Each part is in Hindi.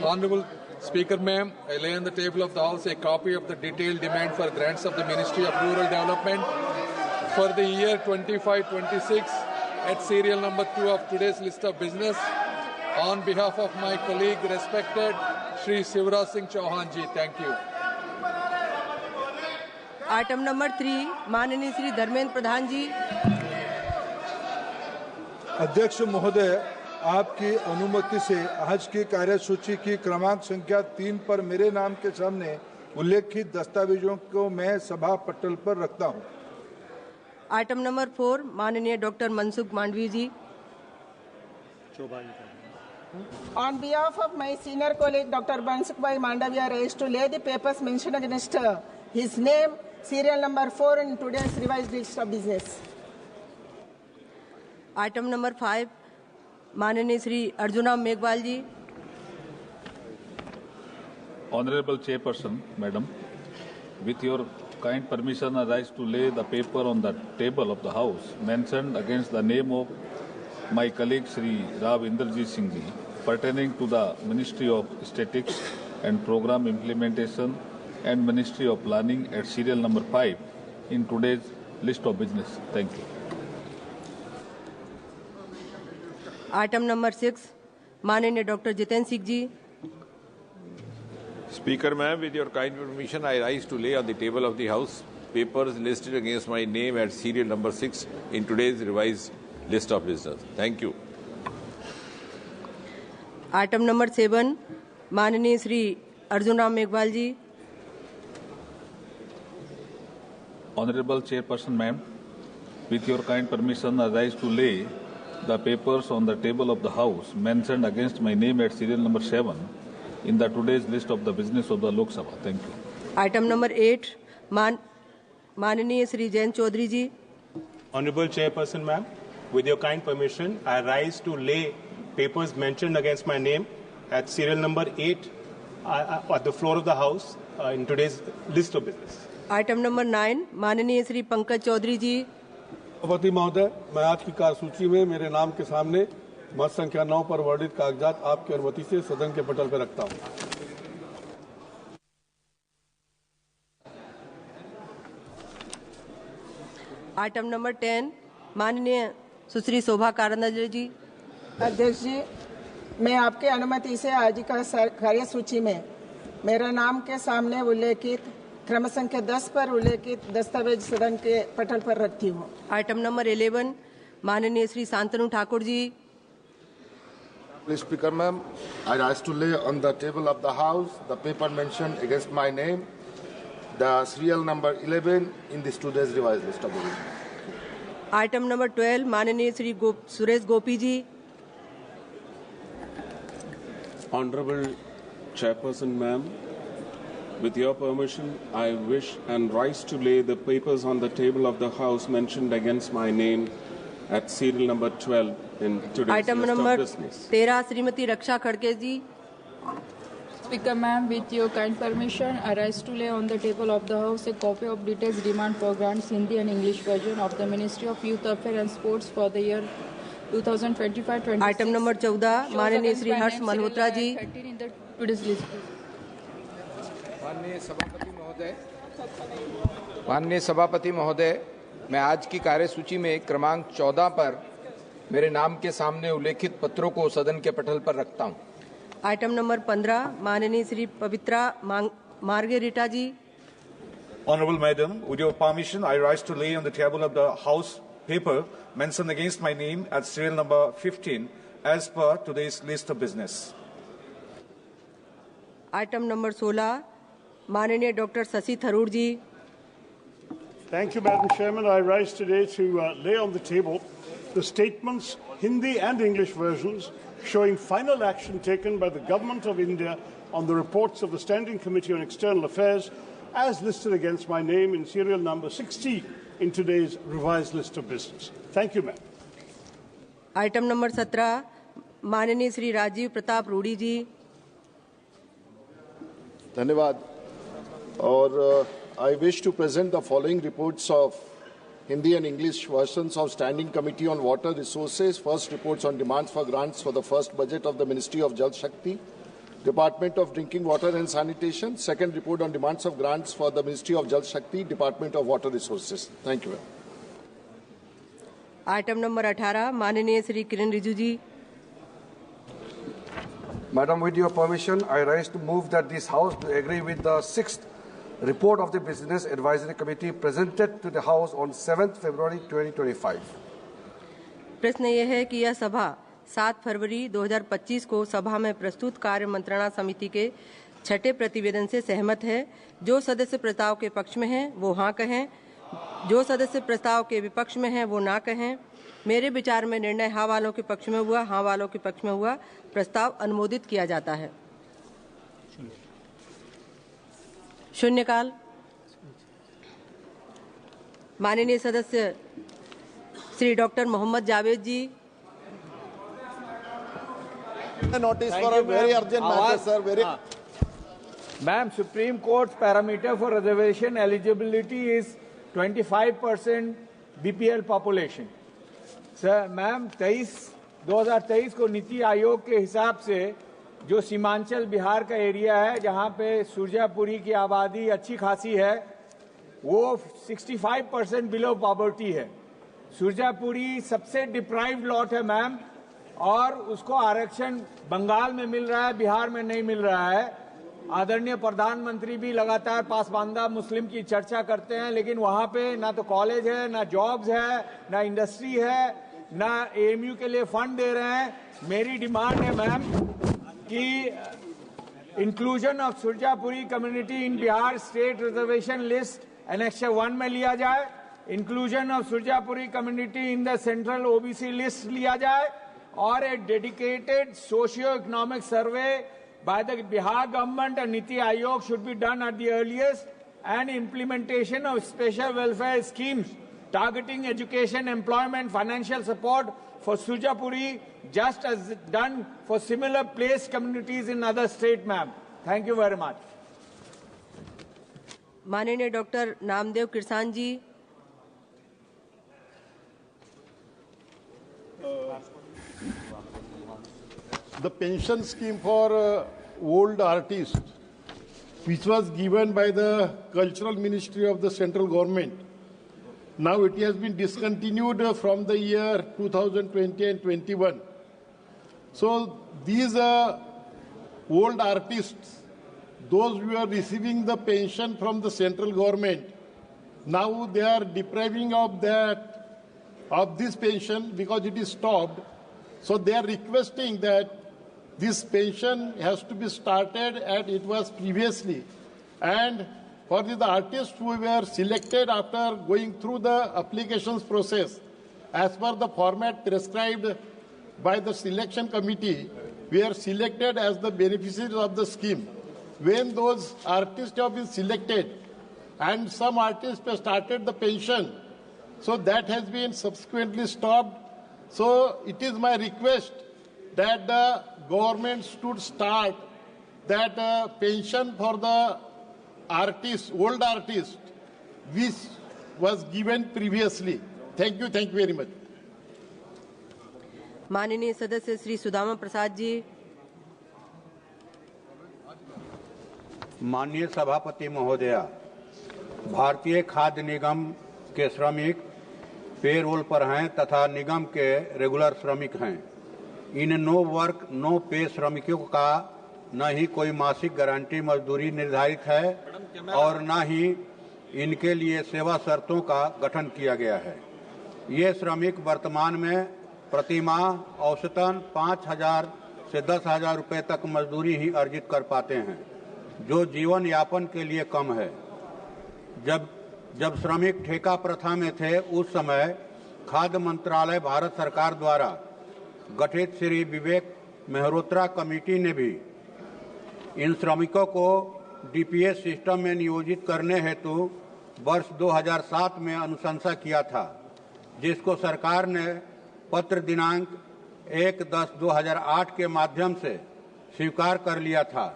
Honorable Speaker, ma'am, I lay on the table of the House a copy of the detailed demand for grants of the Ministry of Rural Development for the year 25-26 at serial number 2 of today's list of business on behalf of my colleague, respected Shri Shivraj Singh Chauhan ji. Thank you. Item number 3, माननीय श्री धर्मेंद्र प्रधान जी. अध्यक्ष महोदय, आपकी अनुमति से आज की कार्यसूची की क्रमांक संख्या 3 पर मेरे नाम के सामने उल्लेखित दस्तावेजों को मैं सभा पटल पर रखता हूं. आइटम नंबर 4, माननीय doctor Mansukh Mandavi ji. On behalf of my senior colleague Dr. Bansukh Bhai Mandavia, I raise to lay the papers mentioned against his name, serial number 4 in today's revised list of business. Item number 5, माननीय श्री अर्जुनराम मेघवाल जी. Honorable Chairperson, Madam, with your kind permission, I rise to lay the paper on the table of the House mentioned against the name of my colleague Shri Rav Inderjit Singh ji, pertaining to the Ministry of Statistics and Program Implementation and Ministry of Planning at serial number 5 in today's list of business. Thank you. Item number 6, माननीय doctor Jitendra Singh ji. Speaker, ma'am, with your kind permission, I rise to lay on the table of the House papers listed against my name at serial number 6 in today's revised list of business. Thank you. Item number 7, माननीय श्री अर्जुनराम मेघवाल जी. Honorable Chairperson, ma'am, with your kind permission, I rise to lay the papers on the table of the House mentioned against my name at serial number 7 in the today's list of the business of the Lok Sabha. Thank you. Item number 8, माननीय श्री जयंत चौधरी जी. Honorable Chairperson, ma'am, with your kind permission, I rise to lay papers mentioned against my name at serial number 8 at the floor of the House in today's list of business. Item number 9, माननीय श्री पंकज चौधरी जी. सभापति महोदय, मैं आज की कार्यसूची में मेरे नाम के सामने मत संख्या 9 पर वर्णित कागजात आपकी अनुमति से सदन के पटल पर रखता हूं. आइटम नंबर 10, माननीय सुश्री शोभा कारंदे जी. अध्यक्ष जी, मैं आपके अनुमति से आज का कार्यसूची में मेरे नाम के सामने उल्लेखित क्रम संख्या 10 पर उल्लेखित दस्तावेज सदन के पटल पर रखती हूँ. आइटम नंबर 11, माननीय Shri Shantanu Thakur ji. Speaker, ma'am, I rise to lay on the table of the House the paper mentioned against my name, the serial number 11 in this today's revised list of business. Item number 12, माननीय श्री सुरेश गोपी जी. Honorable Chairperson, ma'am, with your permission, I wish and rise to lay the papers on the table of the House mentioned against my name at serial number 12 in today's item list of number business. 13, Shrimati Raksha खड़गे ji. Speaker, ma'am, with your kind permission, I rise to lay on the table of the House a copy of details demand for grants Hindi and English version of the Ministry of Youth Affairs and Sports for the year 2025-26. Item number 14, माननीय श्री हर्ष मल्होत्रा जी. माननीय सभापति महोदय, मैं आज की कार्यसूची में क्रमांक 14 पर मेरे नाम के सामने उल्लेखित पत्रों को सदन के पटल पर रखता हूं. आइटम नंबर 15, माननीय Shri Pavitra Margherita ji. Honorable Madam, with your permission, I rise to lay on the table of the House paper mentioned against my name at serial number 15 as per today's list of business. Item number 16, माननीय doctor Shashi Tharoor ji. Thank you, Madam Chairman. I rise today to lay on the table the statements, Hindi and English versions, showing final action taken by the Government of India on the reports of the Standing Committee on External Affairs as listed against my name in serial number 60 in today's revised list of business. Thank you, ma'am. Item number 17, माननीय श्री राजीव प्रताप रूडी जी. धन्यवाद. और I wish to present the following reports of Hindi and English versions of Standing Committee on Water Resources. First, reports on demands for grants for the first budget of the Ministry of Jal Shakti. Department of Drinking Water and Sanitation. Second report on demands of grants for the Ministry of Jal Shakti, Department of Water Resources. Thank you. Item number 18 माननीय श्री किरण रिजिजू जी। Madam, with your permission, I rise to move that this House to agree with the 6th report of the Business Advisory Committee presented to the House on 7th February 2025. प्रश्न यह है कि यह सभा 7 फरवरी 2025 को सभा में प्रस्तुत कार्य मंत्रणा समिति के छठे प्रतिवेदन से सहमत है। जो सदस्य प्रस्ताव के पक्ष में हैं वो हाँ कहें, जो सदस्य प्रस्ताव के विपक्ष में हैं वो ना कहें। मेरे विचार में निर्णय हाँ वालों के पक्ष में हुआ, हाँ वालों के पक्ष में हुआ। प्रस्ताव अनुमोदित किया जाता है। शून्यकाल। माननीय सदस्य Shri doctor Mohammad Javed ji. Notice for a very urgent matter, sir. Very. Ma'am, Supreme Court's parameter for reservation eligibility is 25% BPL population. Sir ma'am 2023 को नीति आयोग के हिसाब से जो सीमांचल बिहार का एरिया है जहां पे सुरजापुरी की आबादी अच्छी खासी है वो 65% बिलो पॉवर्टी है। सुरजापुरी सबसे डिप्राइव्ड लॉट है मैम, और उसको आरक्षण बंगाल में मिल रहा है, बिहार में नहीं मिल रहा है। आदरणीय प्रधानमंत्री भी लगातार पासबांदा मुस्लिम की चर्चा करते हैं, लेकिन वहां पे ना तो कॉलेज है, ना जॉब्स है, ना इंडस्ट्री है, ना एएमयू के लिए फंड दे रहे हैं। मेरी डिमांड है मैम कि inclusion of Surjapuri community in Bihar state reservation list annexure 1 में लिया जाए, inclusion of Surjapuri community in the central OBC list लिया जाए, और ए dedicated socio economic survey by the Bihar government and Niti Aayog should be done at the earliest, and implementation of special welfare schemes targeting education, employment, financial support for Surjapuri, just as done for similar placed communities in other states, ma'am. Thank you very much. माननीय doctor Namdeo Kirsan ji. The pension scheme for old artists, which was given by the Cultural Ministry of the central government. Now it has been discontinued from the year 2020 and 21. So these old artists, those who are receiving the pension from the central government, now they are depriving of this pension because it is stopped. So they are requesting that this pension has to be started as it was previously. And for the artists who were selected after going through the applications process, as per the format prescribed by the selection committee, we are selected as the beneficiaries of the scheme. When those artists have been selected and some artists have started the pension, so that has been subsequently stopped. So it is my request that the government should start that pension for the artists, old artists, which was given previously. Thank you very much. माननीय सदस्य श्री सुदामा प्रसाद जी। माननीय सभापति महोदया, भारतीय खाद्य निगम के श्रमिक पेरोल पर हैं तथा निगम के रेगुलर श्रमिक हैं। इन नो वर्क नो पे श्रमिकों का न ही कोई मासिक गारंटी मजदूरी निर्धारित है और न ही इनके लिए सेवा शर्तों का गठन किया गया है। ये श्रमिक वर्तमान में प्रति माह औसतन 5,000 से 10,000 रुपये तक मजदूरी ही अर्जित कर पाते हैं, जो जीवन यापन के लिए कम है। जब श्रमिक ठेका प्रथा में थे उस समय खाद्य मंत्रालय भारत सरकार द्वारा गठित श्री विवेक मेहरोत्रा कमेटी ने भी इन श्रमिकों को डीपीएस सिस्टम में नियोजित करने हेतु वर्ष 2007 में अनुशंसा किया था, जिसको सरकार ने पत्र दिनांक 1/10/2008 के माध्यम से स्वीकार कर लिया था।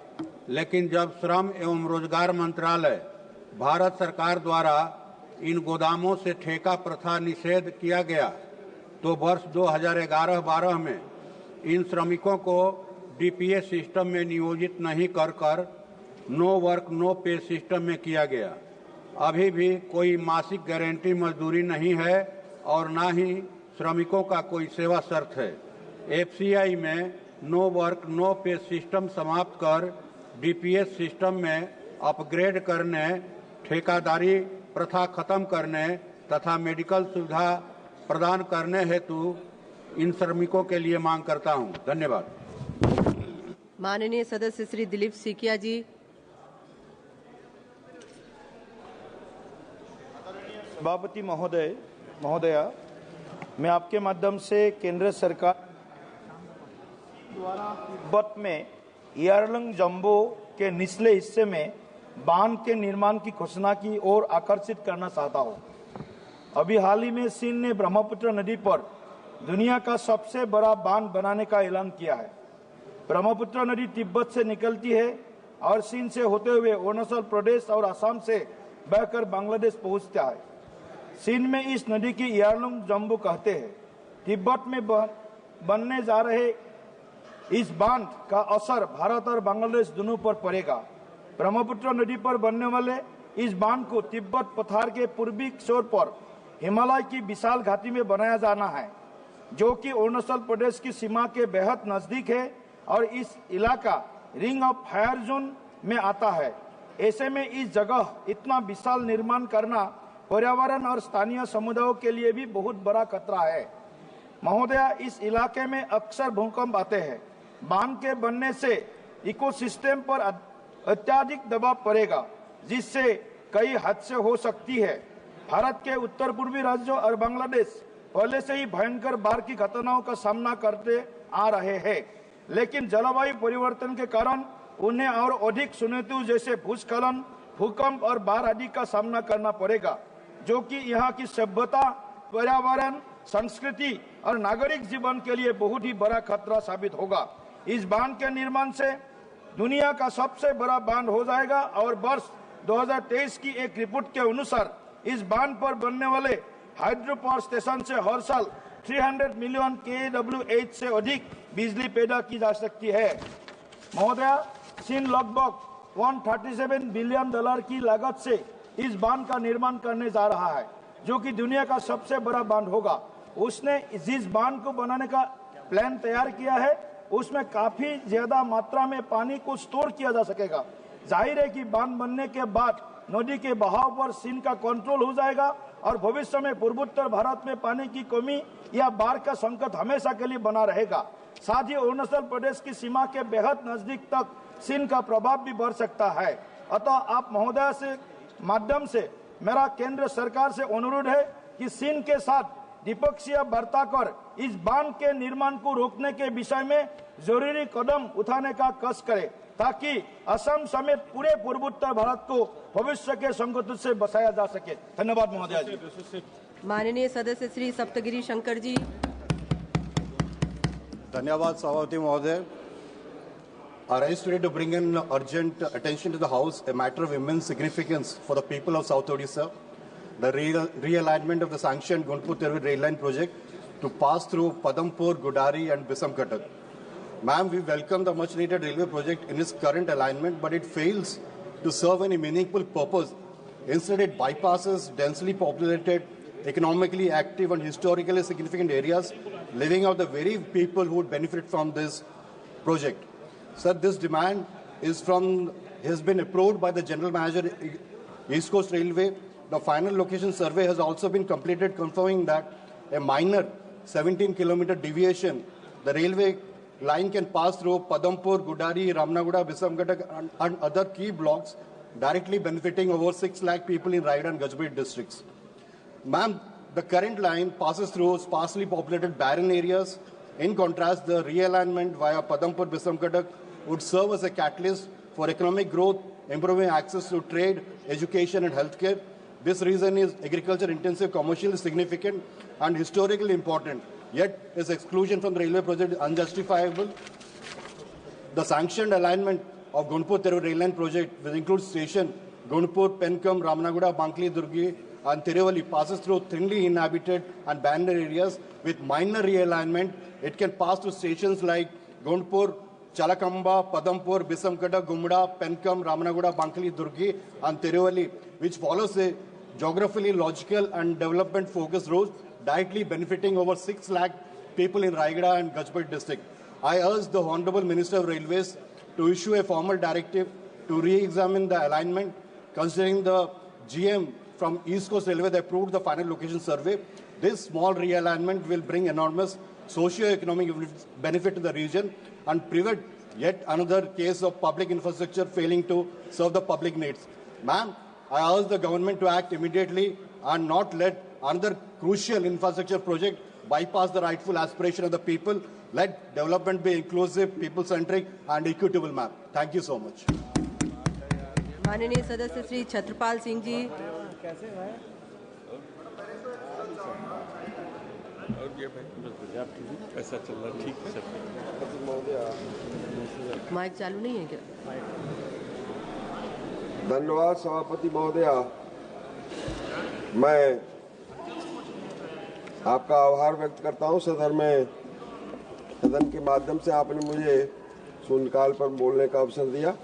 लेकिन जब श्रम एवं रोजगार मंत्रालय भारत सरकार द्वारा इन गोदामों से ठेका प्रथा निषेध किया गया तो वर्ष 2011-12 में इन श्रमिकों को डीपीएस सिस्टम में नियोजित नहीं कर नो वर्क नो पे सिस्टम में किया गया। अभी भी कोई मासिक गारंटी मजदूरी नहीं है और ना ही श्रमिकों का कोई सेवा शर्त है। एफसीआई में नो वर्क नो पे सिस्टम समाप्त कर डीपीएस सिस्टम में अपग्रेड करने, ठेकेदारी प्रथा खत्म करने तथा मेडिकल सुविधा प्रदान करने हेतु इन श्रमिकों के लिए मांग करता हूं। धन्यवाद। माननीय सदस्य श्री दिलीप सीकिया जी। सभापति महोदया, मैं आपके माध्यम से केंद्र सरकार द्वारा तिब्बत में यारलंग जंबो के निचले हिस्से में बांध के निर्माण की घोषणा की ओर आकर्षित करना चाहता हूं। अभी हाल ही में चीन ने ब्रह्मपुत्र नदी पर दुनिया का सबसे बड़ा बांध बनाने का ऐलान किया है। ब्रह्मपुत्र नदी तिब्बत से निकलती है और चीन से होते हुए अरुणाचल प्रदेश और असम से बहकर बांग्लादेश पहुंचता है। चीन में इस नदी की यारलुंग जंबो कहते हैं। तिब्बत में बनने जा रहे इस बांध का असर भारत और बांग्लादेश दोनों पर पड़ेगा। ब्रह्मपुत्र नदी पर बनने वाले इस बांध को तिब्बत पठार के पूर्वी छोर पर हिमालय की विशाल घाटी में बनाया जाना है, जो कि अरुणाचल प्रदेश की सीमा के बेहद नजदीक है और इस इलाका रिंग ऑफ फायर जोन में आता है। ऐसे में इस जगह इतना विशाल निर्माण करना पर्यावरण और स्थानीय समुदायों के लिए भी बहुत बड़ा खतरा है। महोदया, इस इलाके में अक्सर भूकंप आते हैं। बांध के बनने से इकोसिस्टम पर अत्यधिक दबाव पड़ेगा, जिससे कई हादसे हो सकती है। भारत के उत्तर पूर्वी राज्यों और बांग्लादेश पहले से ही भयंकर बाढ़ की घटनाओं का सामना करते आ रहे हैं, लेकिन जलवायु परिवर्तन के कारण उन्हें और अधिक चुनौतियों जैसे भूस्खलन, भूकंप और बाढ़ आदि का सामना करना पड़ेगा, जो कि यहाँ की सभ्यता, पर्यावरण, संस्कृति और नागरिक जीवन के लिए बहुत ही बड़ा खतरा साबित होगा। इस बांध के निर्माण से दुनिया का सबसे बड़ा बांध हो जाएगा और वर्ष 2023 की एक रिपोर्ट के अनुसार इस बांध पर बनने वाले हाइड्रो पावर स्टेशन से हर साल 300 मिलियन kWh से अधिक बिजली पैदा की जा सकती है। महोदया, चीन लगभग $137 बिलियन की लागत से इस बांध का निर्माण करने जा रहा है, जो कि दुनिया का सबसे बड़ा बांध होगा। उसने जिस बांध को बनाने का प्लान तैयार किया है, उसमें काफी ज्यादा मात्रा में पानी को स्टोर किया जा सकेगा। जाहिर है कि बांध बनने के बाद नदी के बहाव पर चीन का कंट्रोल हो जाएगा और भविष्य में पूर्वोत्तर भारत में पानी की कमी या बाढ़ का संकट हमेशा के लिए बना रहेगा। साथ ही अरुणाचल प्रदेश की सीमा के बेहद नजदीक तक चीन का प्रभाव भी बढ़ सकता है। अतः आप महोदय से माध्यम से मेरा केंद्र सरकार से अनुरोध है कि चीन के साथ द्विपक्षीय वार्ता कर इस बांध के निर्माण को रोकने के विषय में जरूरी कदम उठाने का कस करे, ताकि असम समेत पूरे पूर्वोत्तर भारत को भविष्य के संकट से बचाया जा सके। धन्यवाद महोदय जी। माननीय सदस्य श्री सप्तगिरी शंकर जी। धन्यवाद सभापति महोदय। I rise today to bring in urgent attention to the House a matter of immense significance for the people of South Odisha, the realignment of the sanctioned Gunpur-Tiruvur rail line project to pass through Padampur, Gudari and Bisamkatak. Ma'am, we welcome the much-needed railway project in its current alignment, but it fails to serve any meaningful purpose. Instead, it bypasses densely populated, economically active and historically significant areas, leaving out the very people who would benefit from this project. Sir, this demand has been approved by the General Manager, East Coast Railway. The final location survey has also been completed, confirming that a minor 17-kilometer deviation, the railway line can pass through Padampur, Gudari, Ramnaguda, Bisamkatak and other key blocks, directly benefiting over 6 lakh people in Raigad and Gajbet districts. Ma'am, the current line passes through sparsely populated barren areas. In contrast, the realignment via Padampur, Bisamkatak would serve as a catalyst for economic growth, improving access to trade, education and healthcare. This reason is agriculture-intensive, commercially significant and historically important, yet its exclusion from the railway project is unjustifiable. The sanctioned alignment of Gunpur-Tiruvur rail line project, which includes station Gunpur, Penkam, Ramnaguda, Bankli, Durgi and Tiruvali, passes through thinly inhabited and barren areas. With minor realignment, it can pass to stations like Gunpur, Chalakamba, Padampur, Bisamkata, Gumda, Penkam, Ramanaguda, Bankali, Durgi, and Tiruvali, which follows a geographically logical and development focused route, directly benefiting over 6 lakh people in Raigada and Gajpur district. I urge the Honorable Minister of Railways to issue a formal directive to re-examine the alignment, considering the GM from East Coast Railway that approved the final location survey. This small realignment will bring enormous socio-economic benefit to the region and prevent yet another case of public infrastructure failing to serve the public needs. Ma'am, I urge the government to act immediately and not let another crucial infrastructure project bypass the rightful aspiration of the people. Let development be inclusive, people-centric and equitable, ma'am. Thank you so much. माननीय सदस्य श्री छत्रपाल सिंह जी। ऐसा चल रहा ठीक है। माइक चालू नहीं है क्या? धन्यवाद सभापति महोदया। मैं आपका आभार व्यक्त करता हूं सदन के माध्यम से आपने मुझे शून्यकाल पर बोलने का अवसर दिया।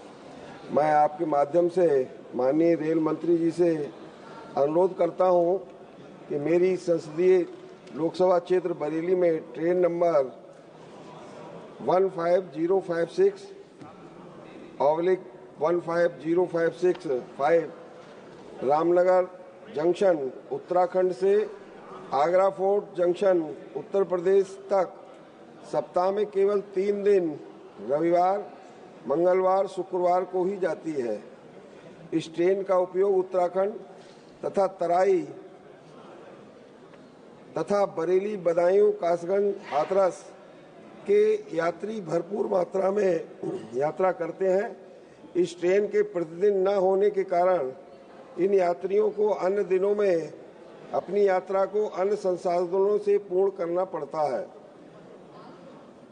मैं आपके माध्यम से माननीय रेल मंत्री जी से अनुरोध करता हूं कि मेरी संसदीय लोकसभा क्षेत्र बरेली में train number 15056/15056 Ramnagar junction Uttarakhand से आगरा फोर्ट जंक्शन उत्तर प्रदेश तक सप्ताह में केवल 3 दिन रविवार, मंगलवार, शुक्रवार को ही जाती है। इस ट्रेन का उपयोग उत्तराखंड तथा तराई तथा बरेली, बदायूं, कासगंज, हाथरस के यात्री भरपूर मात्रा में यात्रा करते हैं। इस ट्रेन के प्रतिदिन न होने के कारण इन यात्रियों को अन्य दिनों में अपनी यात्रा को अन्य संसाधनों से पूर्ण करना पड़ता है,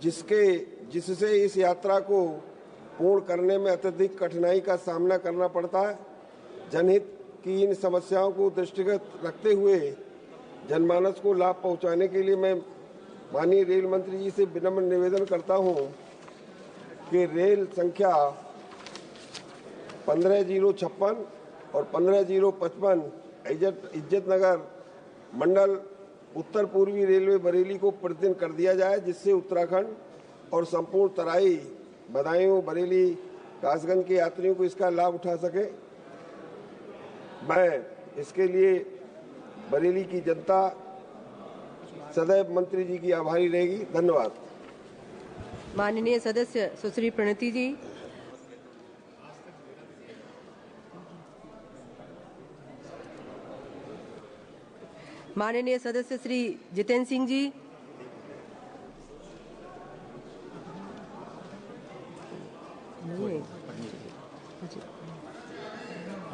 जिससे इस यात्रा को पूर्ण करने में अत्यधिक कठिनाई का सामना करना पड़ता है। जनहित की इन समस्याओं को दृष्टिगत रखते हुए जनमानस को लाभ पहुंचाने के लिए मैं माननीय रेल मंत्री जी से विनम्र निवेदन करता हूं कि रेल संख्या 15056 और 15055 इज्जतनगर मंडल उत्तर पूर्वी रेलवे बरेली को प्रतिदिन कर दिया जाए, जिससे उत्तराखंड और संपूर्ण तराई, बदायूं, बरेली, कासगंज के यात्रियों को इसका लाभ उठा सके। मैं इसके लिए बरेली की जनता सदैव मंत्री जी की आभारी रहेगी। धन्यवाद। माननीय सदस्य सुश्री प्रणति जी। माननीय सदस्य श्री जितेंद्र सिंह जी।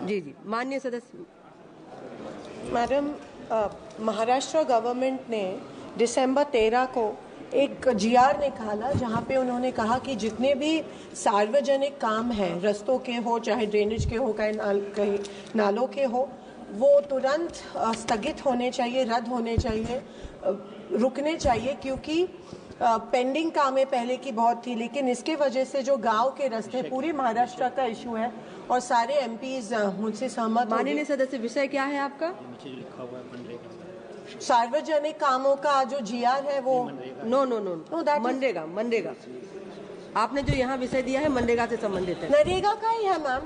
जी माननीय सदस्य। मैडम, महाराष्ट्र गवर्नमेंट ने दिसंबर 13 को एक जीआर निकाला जहां पे उन्होंने कहा कि जितने भी सार्वजनिक काम हैं, रस्तों के हो, चाहे ड्रेनेज के हो, कहीं नालों के हो, वो तुरंत स्थगित होने चाहिए, रद्द होने चाहिए, रुकने चाहिए, क्योंकि पेंडिंग कामें पहले की बहुत थी, लेकिन इसके वजह से जो गांव के रास्ते, पूरे महाराष्ट्र का इशू है और सारे एमपीज मुझसे सहमत। माननीय सदस्य, विषय क्या है आपका? सार्वजनिक कामों का जो जीआर है वो नो मनरेगा आपने जो यहाँ विषय दिया है मनरेगा से संबंधित है। नरेगा का ही है मैम,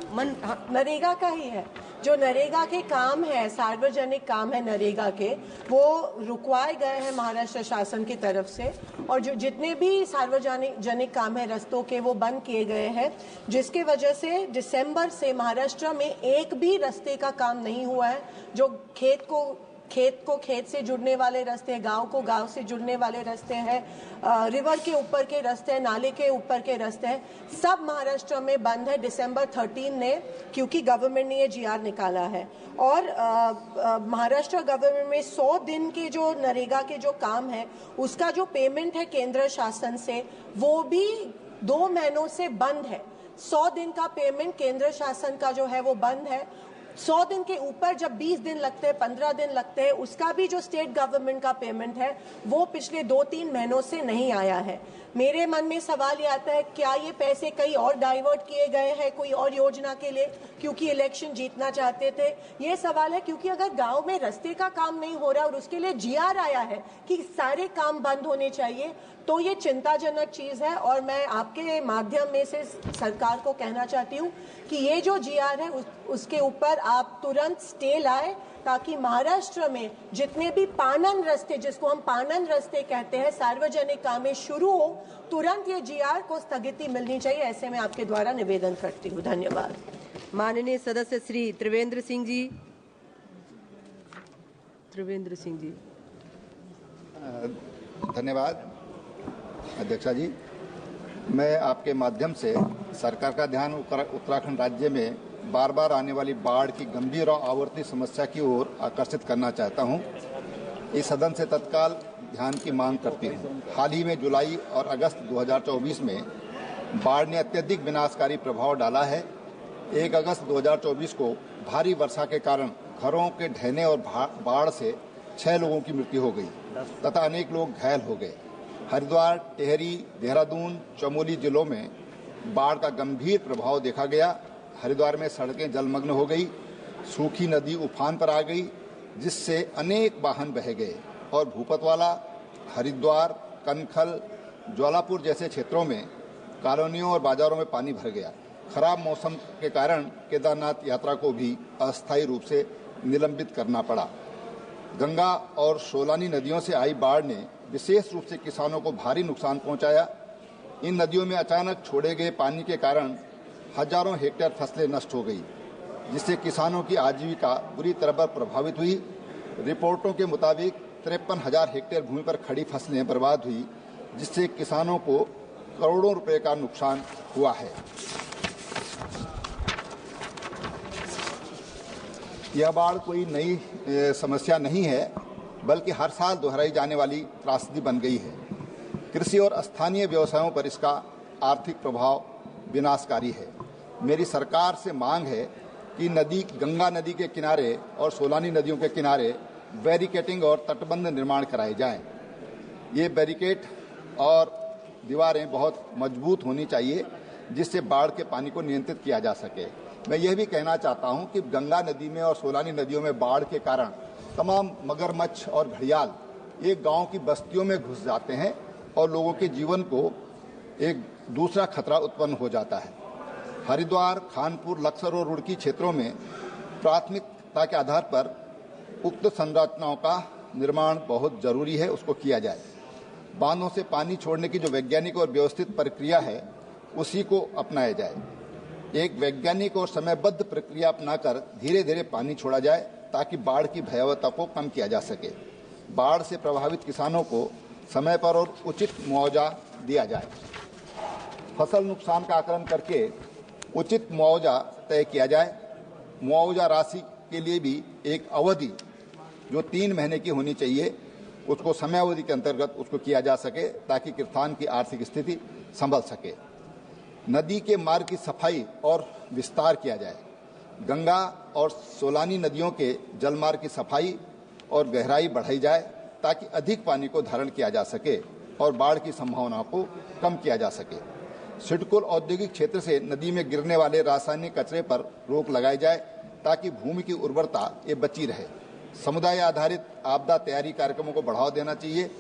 नरेगा का ही है। जो नरेगा के काम है, सार्वजनिक काम है नरेगा के, वो रुकवाए गए हैं महाराष्ट्र शासन की तरफ से, और जो जितने भी सार्वजनिक काम है रस्तों के, वो बंद किए गए हैं, जिसकी वजह से दिसंबर से महाराष्ट्र में एक भी रास्ते का काम नहीं हुआ है। जो खेत से जुड़ने वाले रास्ते हैं, गांव को गांव से जुड़ने वाले रास्ते हैं, रिवर के ऊपर के रास्ते हैं, नाले के ऊपर के रास्ते हैं, सब महाराष्ट्र में बंद है दिसंबर 13 ने, क्योंकि गवर्नमेंट ने ये जीआर निकाला है। और महाराष्ट्र गवर्नमेंट में 100 दिन के जो नरेगा के जो काम है, उसका जो पेमेंट है केंद्र शासन से, वो भी 2 महीनों से बंद है। 100 दिन का पेमेंट केंद्र शासन का जो है वो बंद है। 100 दिन के ऊपर जब 20 दिन लगते हैं, 15 दिन लगते हैं, उसका भी जो स्टेट गवर्नमेंट का पेमेंट है वो पिछले 2-3 महीनों से नहीं आया है। मेरे मन में सवाल ये आता है, क्या ये पैसे कहीं और डाइवर्ट किए गए हैं कोई और योजना के लिए, क्योंकि इलेक्शन जीतना चाहते थे? ये सवाल है, क्योंकि अगर गांव में रास्ते का काम नहीं हो रहा और उसके लिए जीआर आया है कि सारे काम बंद होने चाहिए, तो ये चिंताजनक चीज है। और मैं आपके माध्यम में से सरकार को कहना चाहती हूँ कि ये जो जीआर है उसके ऊपर आप तुरंत स्टे लाए, ताकि महाराष्ट्र में जितने भी पानन रास्ते, जिसको हम पानन रास्ते कहते हैं, सार्वजनिक काम शुरू हो, तुरंत ये जीआर को स्थगिति मिलनी चाहिए। ऐसे में आपके द्वारा निवेदन करती हूँ। धन्यवाद। माननीय सदस्य श्री त्रिवेंद्र सिंह जी। त्रिवेंद्र सिंह जी। धन्यवाद अध्यक्षा जी। मैं आपके माध्यम से सरकार का ध्यान उत्तराखंड राज्य में बार बार आने वाली बाढ़ की गंभीर और आवर्ती समस्या की ओर आकर्षित करना चाहता हूं। इस सदन से तत्काल ध्यान की मांग करती हूं। हाल ही में जुलाई और अगस्त 2024 में बाढ़ ने अत्यधिक विनाशकारी प्रभाव डाला है। 1 अगस्त 2024 को भारी वर्षा के कारण घरों के ढहने और बाढ़ से 6 लोगों की मृत्यु हो गई तथा अनेक लोग घायल हो गए। हरिद्वार, टिहरी, देहरादून, चमोली जिलों में बाढ़ का गंभीर प्रभाव देखा गया। हरिद्वार में सड़कें जलमग्न हो गई, सूखी नदी उफान पर आ गई, जिससे अनेक वाहन बह गए और भूपतवाला, हरिद्वार, कनखल, ज्वालापुर जैसे क्षेत्रों में कॉलोनियों और बाजारों में पानी भर गया। खराब मौसम के कारण केदारनाथ यात्रा को भी अस्थायी रूप से निलंबित करना पड़ा। गंगा और सोलानी नदियों से आई बाढ़ ने विशेष रूप से किसानों को भारी नुकसान पहुंचाया। इन नदियों में अचानक छोड़े गए पानी के कारण हजारों हेक्टेयर फसलें नष्ट हो गई, जिससे किसानों की आजीविका बुरी तरह प्रभावित हुई। रिपोर्टों के मुताबिक 53,000 हेक्टेयर भूमि पर खड़ी फसलें बर्बाद हुई, जिससे किसानों को करोड़ों रुपए का नुकसान हुआ है। यह बाढ़ कोई नई समस्या नहीं है, बल्कि हर साल दोहराई जाने वाली त्रासदी बन गई है। कृषि और स्थानीय व्यवसायों पर इसका आर्थिक प्रभाव विनाशकारी है। मेरी सरकार से मांग है कि गंगा नदी के किनारे और सोलानी नदियों के किनारे बैरिकेटिंग और तटबंध निर्माण कराए जाएं। ये बैरिकेड और दीवारें बहुत मजबूत होनी चाहिए, जिससे बाढ़ के पानी को नियंत्रित किया जा सके। मैं यह भी कहना चाहता हूं कि गंगा नदी में और सोलानी नदियों में बाढ़ के कारण तमाम मगरमच्छ और घड़ियाल एक गांव की बस्तियों में घुस जाते हैं और लोगों के जीवन को एक दूसरा खतरा उत्पन्न हो जाता है। हरिद्वार, खानपुर, लक्सर और रुड़की क्षेत्रों में प्राथमिकता के आधार पर उक्त संरचनाओं का निर्माण बहुत जरूरी है, उसको किया जाए। बांधों से पानी छोड़ने की जो वैज्ञानिक और व्यवस्थित प्रक्रिया है, उसी को अपनाया जाए। एक वैज्ञानिक और समयबद्ध प्रक्रिया अपनाकर धीरे धीरे पानी छोड़ा जाए, ताकि बाढ़ की भयावहता को कम किया जा सके। बाढ़ से प्रभावित किसानों को समय पर और उचित मुआवजा दिया जाए। फसल नुकसान का आकलन करके उचित मुआवजा तय किया जाए। मुआवजा राशि के लिए भी एक अवधि जो 3 महीने की होनी चाहिए, उसको समयावधि के अंतर्गत उसको किया जा सके, ताकि किसान की आर्थिक स्थिति संभल सके। नदी के मार्ग की सफाई और विस्तार किया जाए। गंगा और सोलानी नदियों के जलमार्ग की सफाई और गहराई बढ़ाई जाए, ताकि अधिक पानी को धारण किया जा सके और बाढ़ की संभावना को कम किया जा सके। सिडकुल औद्योगिक क्षेत्र से नदी में गिरने वाले रासायनिक कचरे पर रोक लगाई जाए, ताकि भूमि की उर्वरता ये बची रहे। समुदाय आधारित आपदा तैयारी कार्यक्रमों को बढ़ावा देना चाहिए।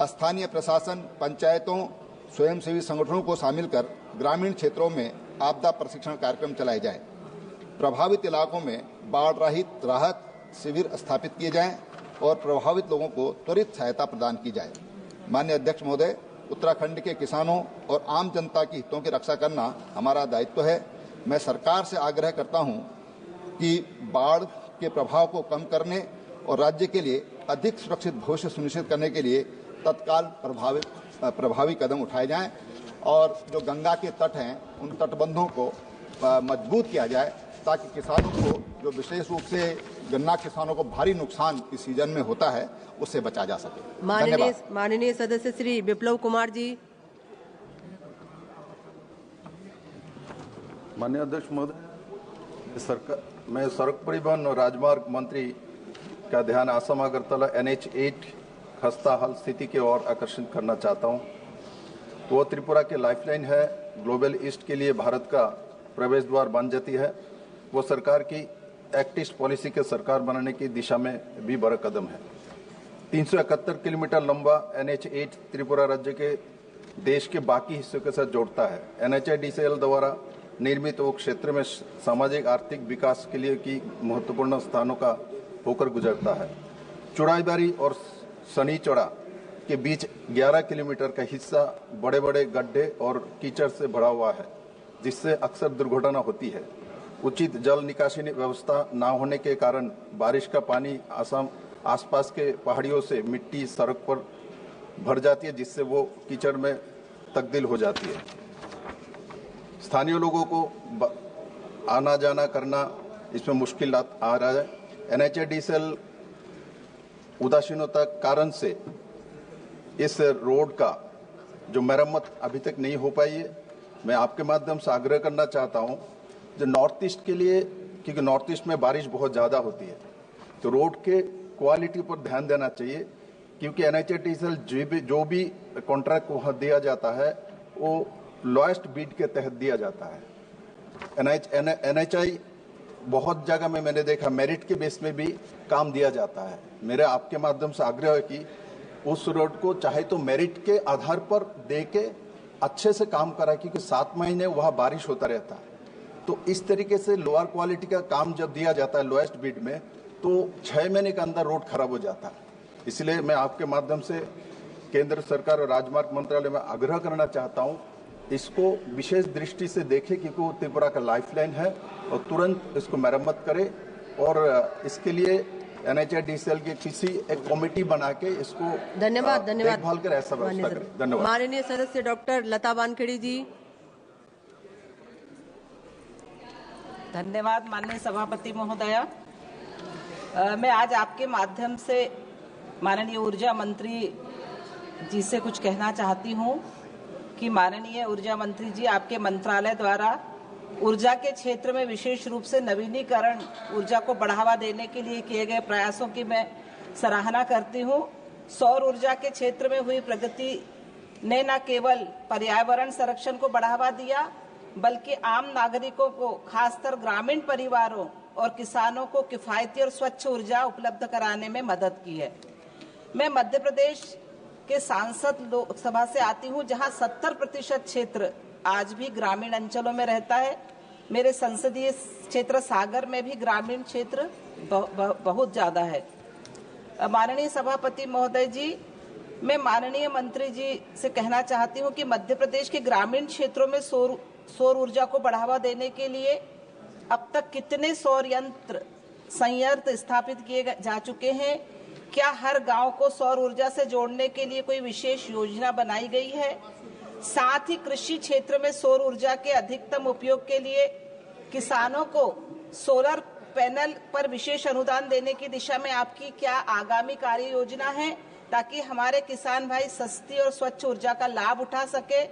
स्थानीय प्रशासन, पंचायतों, स्वयंसेवी संगठनों को शामिल कर ग्रामीण क्षेत्रों में आपदा प्रशिक्षण कार्यक्रम चलाए जाएं। प्रभावित इलाकों में बाढ़ रहित राहत शिविर स्थापित किए जाएं और प्रभावित लोगों को त्वरित सहायता प्रदान की जाए। माननीय अध्यक्ष महोदय, उत्तराखंड के किसानों और आम जनता के हितों की रक्षा करना हमारा दायित्व है। मैं सरकार से आग्रह करता हूं कि बाढ़ के प्रभाव को कम करने और राज्य के लिए अधिक सुरक्षित भविष्य सुनिश्चित करने के लिए तत्काल प्रभावी कदम उठाए जाएं और जो गंगा के तट हैं, उन तटबंधों को मजबूत किया जाए, ताकि किसानों को, जो विशेष रूप से गन्ना किसानों को भारी नुकसान इस सीजन में होता है, उससे बचा जा सके। माननीय सदस्य श्री विप्लव कुमार जी। माननीय अध्यक्ष महोदय, मैं सड़क परिवहन और राजमार्ग मंत्री का ध्यान आसाम अगरतला NH8 खस्ता हाल स्थिति की ओर आकर्षित करना चाहता हूं। तो वो त्रिपुरा के लाइफलाइन है, ग्लोबल ईस्ट के लिए भारत का प्रवेश द्वार बन जाती है। वो सरकार की एक्ट ईस्ट पॉलिसी के सरकार बनाने की दिशा में भी बड़ा कदम है। 371 किलोमीटर लंबा NH8 त्रिपुरा राज्य के देश के बाकी हिस्सों के साथ जोड़ता है। NHIDCL द्वारा निर्मित वो क्षेत्र में सामाजिक आर्थिक विकास के लिए की महत्वपूर्ण स्थानों का होकर गुजरता है। चौड़ाईबारी और सनीचौड़ा के बीच 11 किलोमीटर का हिस्सा बड़े बड़े गड्ढे और कीचड़ से भरा हुआ है, जिससे अक्सर दुर्घटना होती है। उचित जल निकासी व्यवस्था न होने के कारण बारिश का पानी आसपास के पहाड़ियों से मिट्टी सड़क पर भर जाती है, जिससे वो कीचड़ में तब्दील हो जाती है। स्थानीय लोगों को आना जाना करना इसमें मुश्किल आ रहा है। NHIDCL उदासीनता कारण से इस रोड का जो मरम्मत अभी तक नहीं हो पाई है। मैं आपके माध्यम से आग्रह करना चाहता हूं, जो नॉर्थ ईस्ट के लिए, क्योंकि नॉर्थ ईस्ट में बारिश बहुत ज़्यादा होती है, तो रोड के क्वालिटी पर ध्यान देना चाहिए, क्योंकि NHIDCL जो भी कॉन्ट्रैक्ट वहाँ दिया जाता है वो लोएस्ट बिड के तहत दिया जाता है। NHI बहुत जगह में मैंने देखा मेरिट के बेस में भी काम दिया जाता है। मेरे आपके माध्यम से आग्रह है कि उस रोड को चाहे तो मेरिट के आधार पर दे के अच्छे से काम करा, क्योंकि 7 महीने वहाँ बारिश होता रहता है। तो इस तरीके से लोअर क्वालिटी का काम जब दिया जाता है लोएस्ट बिड में, तो 6 महीने के अंदर रोड खराब हो जाता है। इसलिए मैं आपके माध्यम से केंद्र सरकार और राजमार्ग मंत्रालय में आग्रह करना चाहता हूँ, इसको विशेष दृष्टि से देखें, क्योंकि वो त्रिपुरा का लाइफलाइन है, और तुरंत इसको मरम्मत करें। और इसके लिए NHIDCL की किसी एक कमेटी बना के इसको धन्यवाद देखभाल कर ऐसा व्यवस्था करें। धन्यवाद। माननीय सदस्य डॉक्टर लता वानखेड़े जी। धन्यवाद माननीय सभापति महोदया। मैं आज आपके माध्यम से माननीय ऊर्जा मंत्री जी से कुछ कहना चाहती हूँ कि माननीय ऊर्जा मंत्री जी, आपके मंत्रालय द्वारा ऊर्जा के क्षेत्र में विशेष रूप से नवीनीकरण ऊर्जा को बढ़ावा देने के लिए किए गए प्रयासों की मैं सराहना करती हूँ। सौर ऊर्जा के क्षेत्र में हुई प्रगति ने न केवल पर्यावरण संरक्षण को बढ़ावा दिया, बल्कि आम नागरिकों को, खासकर ग्रामीण परिवारों और किसानों को किफायती और स्वच्छ ऊर्जा उपलब्ध कराने में मदद की है। मैं मध्य प्रदेश के सांसद लोकसभा से आती हूँ, जहाँ 70% क्षेत्र आज भी ग्रामीण अंचलों में रहता है। मेरे संसदीय क्षेत्र सागर में भी ग्रामीण क्षेत्र बहुत ज्यादा है। माननीय सभापति महोदय जी, मैं माननीय मंत्री जी से कहना चाहती हूँ कि मध्य प्रदेश के ग्रामीण क्षेत्रों में सौर ऊर्जा को बढ़ावा देने के लिए अब तक कितने सौर संयंत्र स्थापित किए जा चुके हैं? क्या हर गांव को सौर ऊर्जा से जोड़ने के लिए कोई विशेष योजना बनाई गई है? साथ ही कृषि क्षेत्र में सौर ऊर्जा के अधिकतम उपयोग के लिए किसानों को सोलर पैनल पर विशेष अनुदान देने की दिशा में आपकी क्या आगामी कार्य योजना है, ताकि हमारे किसान भाई सस्ती और स्वच्छ ऊर्जा का लाभ उठा सके?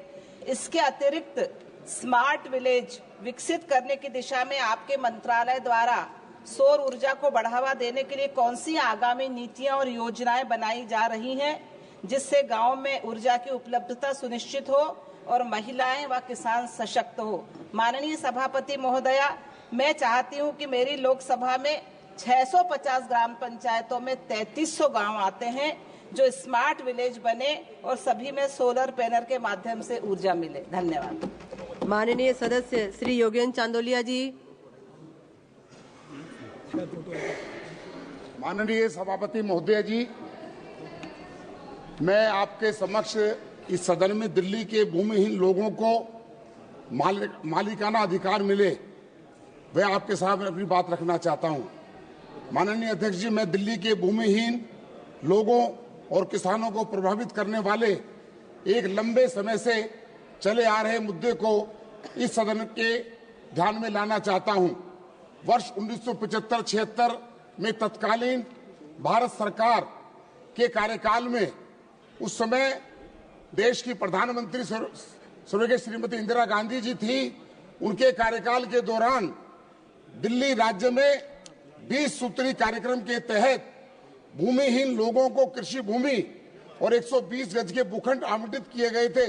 इसके अतिरिक्त स्मार्ट विलेज विकसित करने की दिशा में आपके मंत्रालय द्वारा सौर ऊर्जा को बढ़ावा देने के लिए कौन सी आगामी नीतियां और योजनाएं बनाई जा रही हैं, जिससे गांव में ऊर्जा की उपलब्धता सुनिश्चित हो और महिलाएं व किसान सशक्त हो? माननीय सभापति महोदया, मैं चाहती हूं कि मेरी लोकसभा में 650 ग्राम पंचायतों में 3300 गांव आते हैं, जो स्मार्ट विलेज बने और सभी में सोलर पैनल के माध्यम से ऊर्जा मिले। धन्यवाद। माननीय सदस्य श्री योगेंद्र चांदोलिया जी। माननीय सभापति महोदय जी, मैं आपके समक्ष इस सदन में दिल्ली के भूमिहीन लोगों को मालिकाना अधिकार मिले, वह आपके सामने अपनी बात रखना चाहता हूं। माननीय अध्यक्ष जी, मैं दिल्ली के भूमिहीन लोगों और किसानों को प्रभावित करने वाले एक लंबे समय से चले आ रहे मुद्दे को इस सदन के ध्यान में लाना चाहता हूं। वर्ष 1975-76 में तत्कालीन भारत सरकार के कार्यकाल में उस समय देश की प्रधानमंत्री स्वर्गीय श्रीमती इंदिरा गांधी जी थी। उनके कार्यकाल के दौरान दिल्ली राज्य में 20 सूत्री कार्यक्रम के तहत भूमिहीन लोगों को कृषि भूमि और 120 गज के भूखंड आवंटित किए गए थे।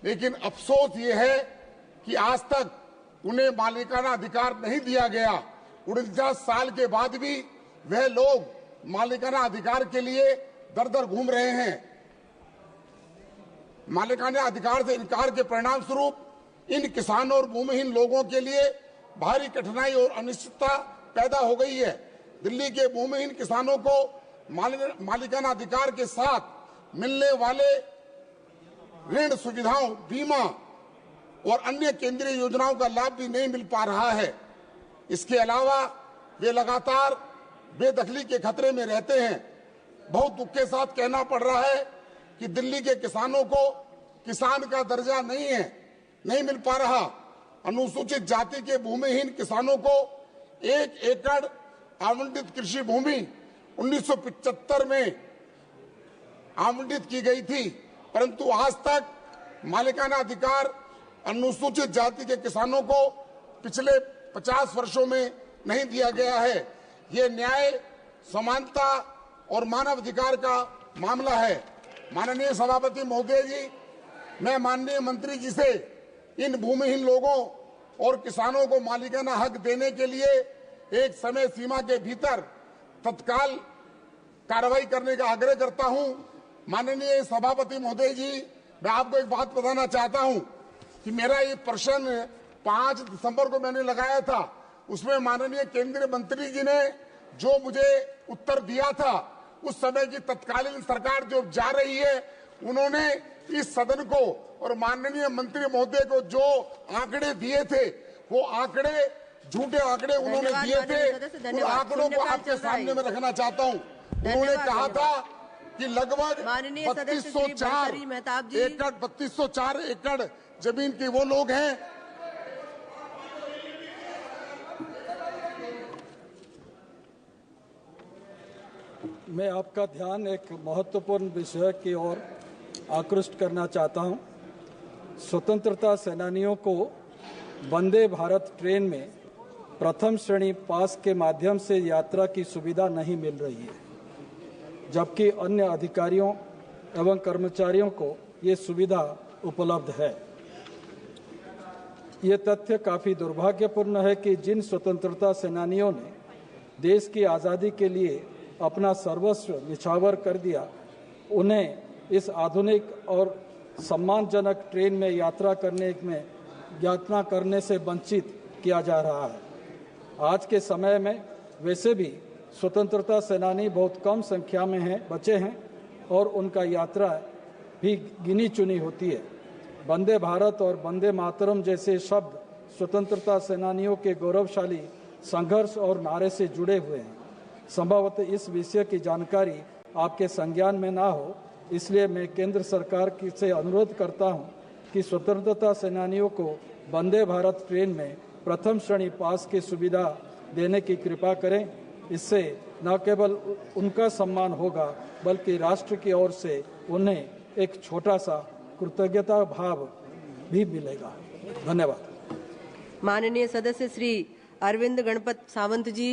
लेकिन अफसोस ये है कि आज तक उन्हें मालिकाना अधिकार नहीं दिया गया। 49 साल के बाद भी वह लोग मालिकाना अधिकार के लिए दर दर घूम रहे हैं। मालिकाना अधिकार से इनकार के परिणाम स्वरूप इन किसानों और भूमिहीन लोगों के लिए भारी कठिनाई और अनिश्चितता पैदा हो गई है। दिल्ली के भूमिहीन किसानों को मालिकाना अधिकार के साथ मिलने वाले ऋण सुविधाओं, बीमा और अन्य केंद्रीय योजनाओं का लाभ भी नहीं मिल पा रहा है। इसके अलावा वे लगातार बेदखली के खतरे में रहते हैं। बहुत दुख के साथ कहना पड़ रहा है कि दिल्ली के किसानों को किसान का दर्जा नहीं मिल पा रहा। अनुसूचित जाति के भूमिहीन किसानों को 1 एकड़ आवंटित कृषि भूमि 1975 में आवंटित की गई थी, परंतु आज तक मालिकाना अधिकार अनुसूचित जाति के किसानों को पिछले 50 वर्षों में नहीं दिया गया है। ये न्याय, समानता और मानव अधिकार का मामला है। माननीय सभापति महोदय जी, मैं माननीय मंत्री जी से इन भूमिहीन लोगों और किसानों को मालिकाना हक देने के लिए एक समय सीमा के भीतर तत्काल कार्रवाई करने का आग्रह करता हूं। माननीय सभापति महोदय जी, मैं आपको एक बात बताना चाहता हूं कि मेरा ये प्रश्न 5 दिसंबर को मैंने लगाया था। उसमें माननीय केंद्रीय मंत्री जी ने जो मुझे उत्तर दिया था, उस समय की तत्कालीन सरकार जो जा रही है, उन्होंने इस सदन को और माननीय मंत्री महोदय को जो आंकड़े दिए थे, वो आंकड़े झूठे आंकड़े उन्होंने दिए थे। उन आंकड़ों को आपके सामने में रखना चाहता हूं। उन्होंने कहा था कि लगभग 3204 एकड़ जमीन के वो लोग हैं। मैं आपका ध्यान एक महत्वपूर्ण विषय की ओर आकृष्ट करना चाहता हूं। स्वतंत्रता सेनानियों को वंदे भारत ट्रेन में प्रथम श्रेणी पास के माध्यम से यात्रा की सुविधा नहीं मिल रही है, जबकि अन्य अधिकारियों एवं कर्मचारियों को ये सुविधा उपलब्ध है। ये तथ्य काफ़ी दुर्भाग्यपूर्ण है कि जिन स्वतंत्रता सेनानियों ने देश की आज़ादी के लिए अपना सर्वस्व निछावर कर दिया, उन्हें इस आधुनिक और सम्मानजनक ट्रेन में यात्रा करने से वंचित किया जा रहा है। आज के समय में वैसे भी स्वतंत्रता सेनानी बहुत कम संख्या में बचे हैं और उनका यात्रा भी गिनी चुनी होती है। वंदे भारत और वंदे मातरम जैसे शब्द स्वतंत्रता सेनानियों के गौरवशाली संघर्ष और नारे से जुड़े हुए हैं। संभवतः इस विषय की जानकारी आपके संज्ञान में ना हो, इसलिए मैं केंद्र सरकार से अनुरोध करता हूं कि स्वतंत्रता सेनानियों को वंदे भारत ट्रेन में प्रथम श्रेणी पास की सुविधा देने की कृपा करें। इससे न केवल उनका सम्मान होगा, बल्कि राष्ट्र की ओर से उन्हें एक छोटा सा कृतज्ञता भाव भी मिलेगा। धन्यवाद। माननीय सदस्य श्री अरविंद गणपत सावंत जी।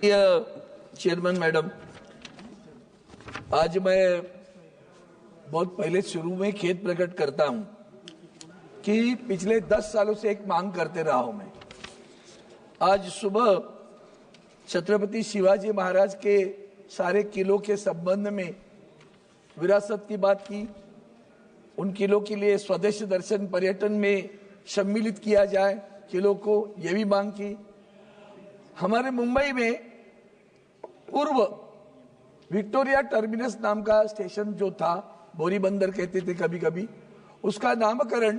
चेयरमैन मैडम, आज मैं बहुत पहले शुरू में खेद प्रकट करता हूं कि पिछले 10 सालों से एक मांग करते रहा हूं मैं। आज सुबह छत्रपति शिवाजी महाराज के सारे किलों के संबंध में विरासत की बात की। उन किलों के लिए स्वदेश दर्शन पर्यटन में सम्मिलित किया जाए किलों को, ये भी मांग की। हमारे मुंबई में पूर्व विक्टोरिया टर्मिनस नाम का स्टेशन जो था, बोरी बंदर कहते थे कभी कभी, उसका नामकरण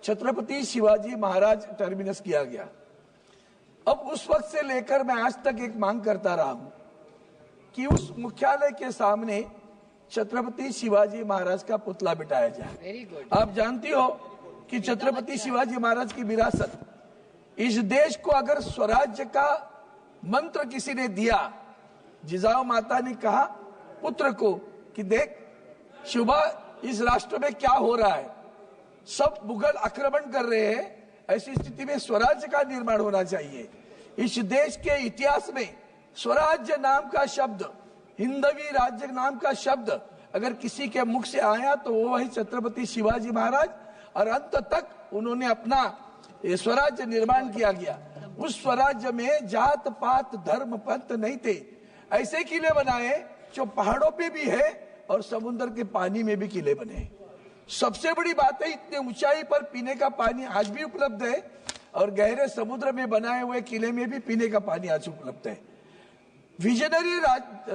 छत्रपति शिवाजी महाराज टर्मिनस किया गया। अब उस वक्त से लेकर मैं आज तक एक मांग करता रहा हूं कि उस मुख्यालय के सामने छत्रपति शिवाजी महाराज का पुतला बिठाया जाए। आप जानती हो कि छत्रपति शिवाजी महाराज की विरासत, इस देश को अगर स्वराज्य का मंत्र किसी ने दिया, जिजाऊ माता ने कहा पुत्र को कि देख शिवा, इस राष्ट्र में क्या हो रहा है, सब मुगल आक्रमण कर रहे हैं, ऐसी स्थिति में स्वराज्य का निर्माण होना चाहिए। इस देश के इतिहास में स्वराज्य नाम का शब्द, हिंदवी राज्य नाम का शब्द अगर किसी के मुख से आया तो वो है छत्रपति शिवाजी महाराज। और अंत तक उन्होंने अपना स्वराज्य निर्माण किया गया। उस स्वराज्य में जात पात धर्म पंथ नहीं थे। ऐसे किले बनाए जो पहाड़ों पे भी है और समुद्र के पानी में भी किले बने। सबसे बड़ी बात है, इतने ऊंचाई पर पीने का पानी आज भी उपलब्ध है और गहरे समुद्र में बनाए हुए किले में भी पीने का पानी आज उपलब्ध है। विजनरी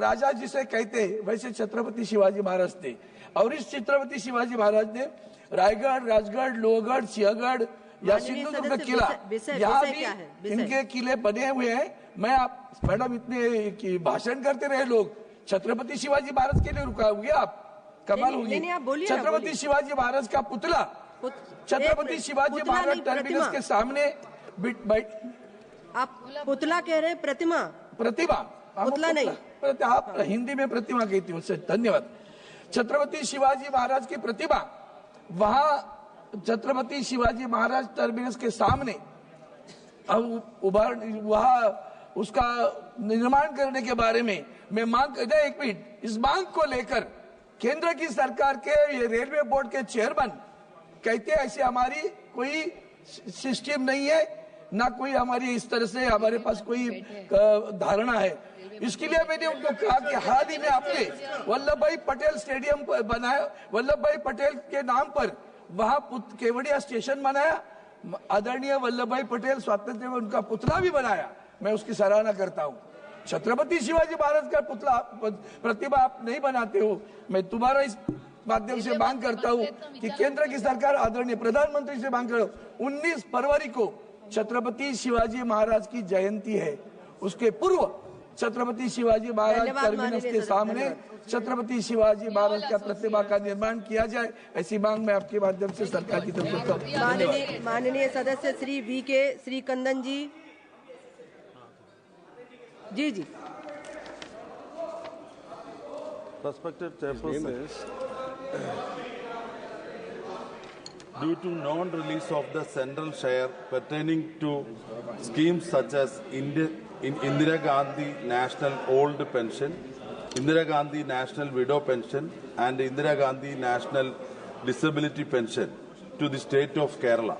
राजा जिसे कहते हैं, वैसे छत्रपति शिवाजी महाराज थे। और इस छत्रपति शिवाजी महाराज ने रायगढ़, राजगढ़, लोहगढ़, सिंहगढ़ या सिंधुदुर्ग का किला, यहाँ भी इनके किले बने हुए हैं। मैं आप मैडम इतने भाषण करते रहे लोग, छत्रपति शिवाजी महाराज के लिए रुका हुए आप, कमाल होगी। छत्रपति शिवाजी महाराज का पुतला छत्रपति शिवाजी महाराज टर्मिनस के सामने आप पुतला कह रहे हैं, प्रतिमा पुतला नहीं, आप हिंदी में प्रतिमा कहती हूँ, धन्यवाद। छत्रपति शिवाजी महाराज की प्रतिमा वहां छत्रपति शिवाजी महाराज टर्मिनस के सामने वहां उसका निर्माण करने के बारे में मैं मांग, एक मिनट, इस मांग को लेकर केंद्र की सरकार के ये रेलवे बोर्ड के चेयरमैन कहते हैं ऐसे हमारी कोई सिस्टम नहीं है, ना कोई हमारी इस तरह से हमारे पास कोई धारणा है। इसके लिए मैंने उनको कहा कि हाल ही में आपने वल्लभ भाई पटेल स्टेडियम बनाया, वल्लभ भाई पटेल के नाम पर वहां केवड़िया स्टेशन बनाया, आदरणीय वल्लभ भाई पटेल स्वातंत्र में उनका पुतला भी बनाया, मैं उसकी सराहना करता हूँ। छत्रपति शिवाजी महाराज का पुतला प्रतिमा आप नहीं बनाते हो। मैं तुम्हारा इस माध्यम से मांग करता हूँ कि केंद्र की सरकार आदरणीय प्रधानमंत्री से मांग करो, 19 फरवरी को छत्रपति शिवाजी महाराज की जयंती है, उसके पूर्व छत्रपति शिवाजी महाराज टर्मिनस के सामने छत्रपति शिवाजी महाराज का प्रतिमा का निर्माण किया जाए, ऐसी मांग मैं आपके माध्यम से सरकार की तरफ से करता हूं। माननीय सदस्य Shri VK श्रीकंदन ji. Ji ji. Respected Chairperson, due to non-release of the central share pertaining to schemes such as Indira Gandhi National Old Pension, Indira Gandhi National Widow Pension and Indira Gandhi National Disability Pension to the state of Kerala,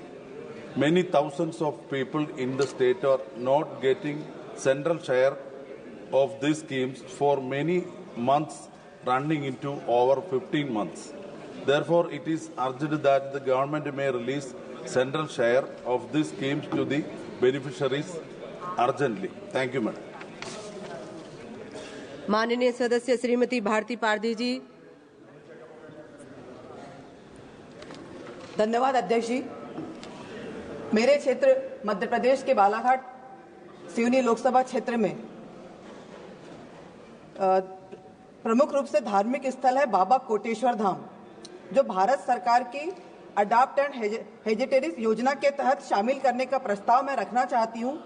many thousands of people in the state are not getting central share of these schemes for many months, running into over 15 months. Therefore, it is urged that the government may release central share of these schemes to the beneficiaries urgently. Thank you, Madam. माननीय सदस्य श्रीमती भारती पारदी जी। धन्यवाद अध्यक्ष जी। मेरे क्षेत्र मध्य प्रदेश के बालाघाट सिवनी लोकसभा क्षेत्र में प्रमुख रूप से धार्मिक स्थल है बाबा कोटेश्वर धाम, जो भारत सरकार की अडॉप्ट एंड हेरिटेज योजना के तहत शामिल करने का प्रस्ताव मैं रखना चाहती हूँ।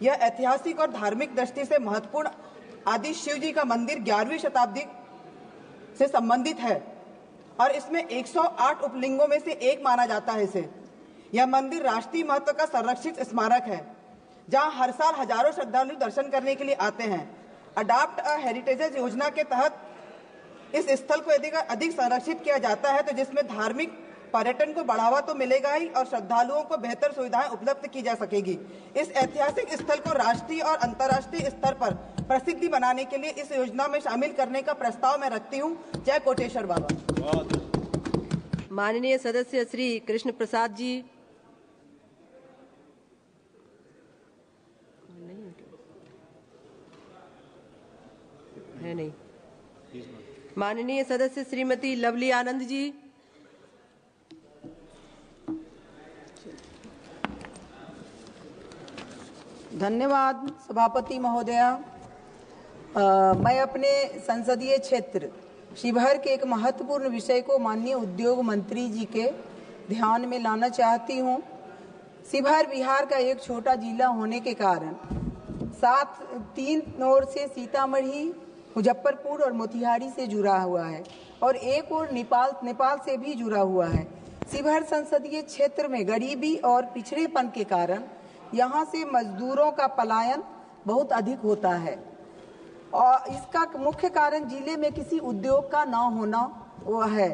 यह ऐतिहासिक और धार्मिक दृष्टि से महत्वपूर्ण आदि शिव जी का मंदिर 11वीं शताब्दी से संबंधित है और इसमें 108 उपलिंगों में से एक माना जाता है इसे। यह मंदिर राष्ट्रीय महत्व का संरक्षित स्मारक है, जहां हर साल हजारों श्रद्धालु दर्शन करने के लिए आते हैं। अडॉप्ट अ हेरिटेज योजना के तहत इस स्थल को यदि अधिक संरक्षित किया जाता है तो जिसमें धार्मिक पर्यटन को बढ़ावा तो मिलेगा ही और श्रद्धालुओं को बेहतर सुविधाएं उपलब्ध की जा सकेगी। इस ऐतिहासिक स्थल को राष्ट्रीय और अंतर्राष्ट्रीय स्तर पर प्रसिद्धि बनाने के लिए इस योजना में शामिल करने का प्रस्ताव मैं रखती हूं। जय कोटेश्वर बाबा। माननीय सदस्य श्री कृष्ण प्रसाद जी। है नहीं। माननीय सदस्य श्रीमती लवली आनंद जी। धन्यवाद सभापति महोदया। मैं अपने संसदीय क्षेत्र शिवहर के एक महत्वपूर्ण विषय को माननीय उद्योग मंत्री जी के ध्यान में लाना चाहती हूँ। शिवहर बिहार का एक छोटा जिला होने के कारण 3 ओर से सीतामढ़ी, मुजफ्फरपुर और मोतिहारी से जुड़ा हुआ है और एक और नेपाल से भी जुड़ा हुआ है। शिवहर संसदीय क्षेत्र में गरीबी और पिछड़ेपन के कारण यहाँ से मजदूरों का पलायन बहुत अधिक होता है और इसका मुख्य कारण जिले में किसी उद्योग का न होना वो है।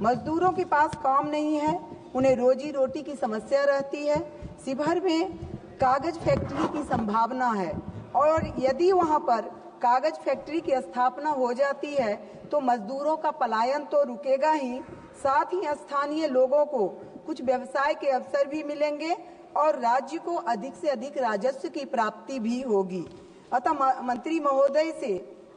मजदूरों के पास काम नहीं है, उन्हें रोजी रोटी की समस्या रहती है। शिवहर में कागज फैक्ट्री की संभावना है और यदि वहां पर कागज फैक्ट्री की स्थापना हो जाती है तो मजदूरों का पलायन तो रुकेगा ही, साथ ही स्थानीय लोगों को कुछ व्यवसाय के अवसर भी मिलेंगे और राज्य को अधिक से अधिक राजस्व की प्राप्ति भी होगी। अतः मंत्री महोदय से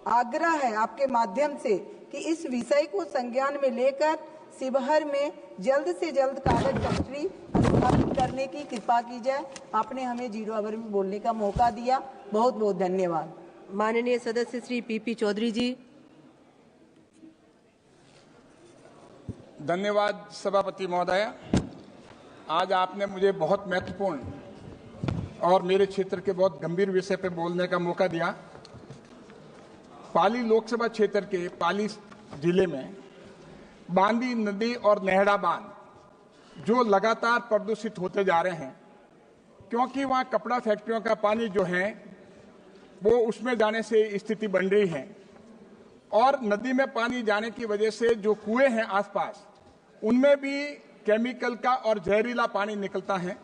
आग्रह है आपके माध्यम से कि इस विषय को संज्ञान में लेकर शिवहर में जल्द से जल्द कागज फैक्ट्री स्थापित करने की कृपा की जाए। आपने हमें 0 आवर में बोलने का मौका दिया, बहुत बहुत धन्यवाद। माननीय सदस्य श्री पीपी चौधरी जी। धन्यवाद सभापति महोदय। आज आपने मुझे बहुत महत्वपूर्ण और मेरे क्षेत्र के बहुत गंभीर विषय पर बोलने का मौका दिया। पाली लोकसभा क्षेत्र के पाली जिले में बांदी नदी और नेहड़ा बांध जो लगातार प्रदूषित होते जा रहे हैं, क्योंकि वहां कपड़ा फैक्ट्रियों का पानी जो है वो उसमें जाने से स्थिति बन रही है और नदी में पानी जाने की वजह से जो कुएं हैं आसपास उनमें भी केमिकल का और जहरीला पानी निकलता है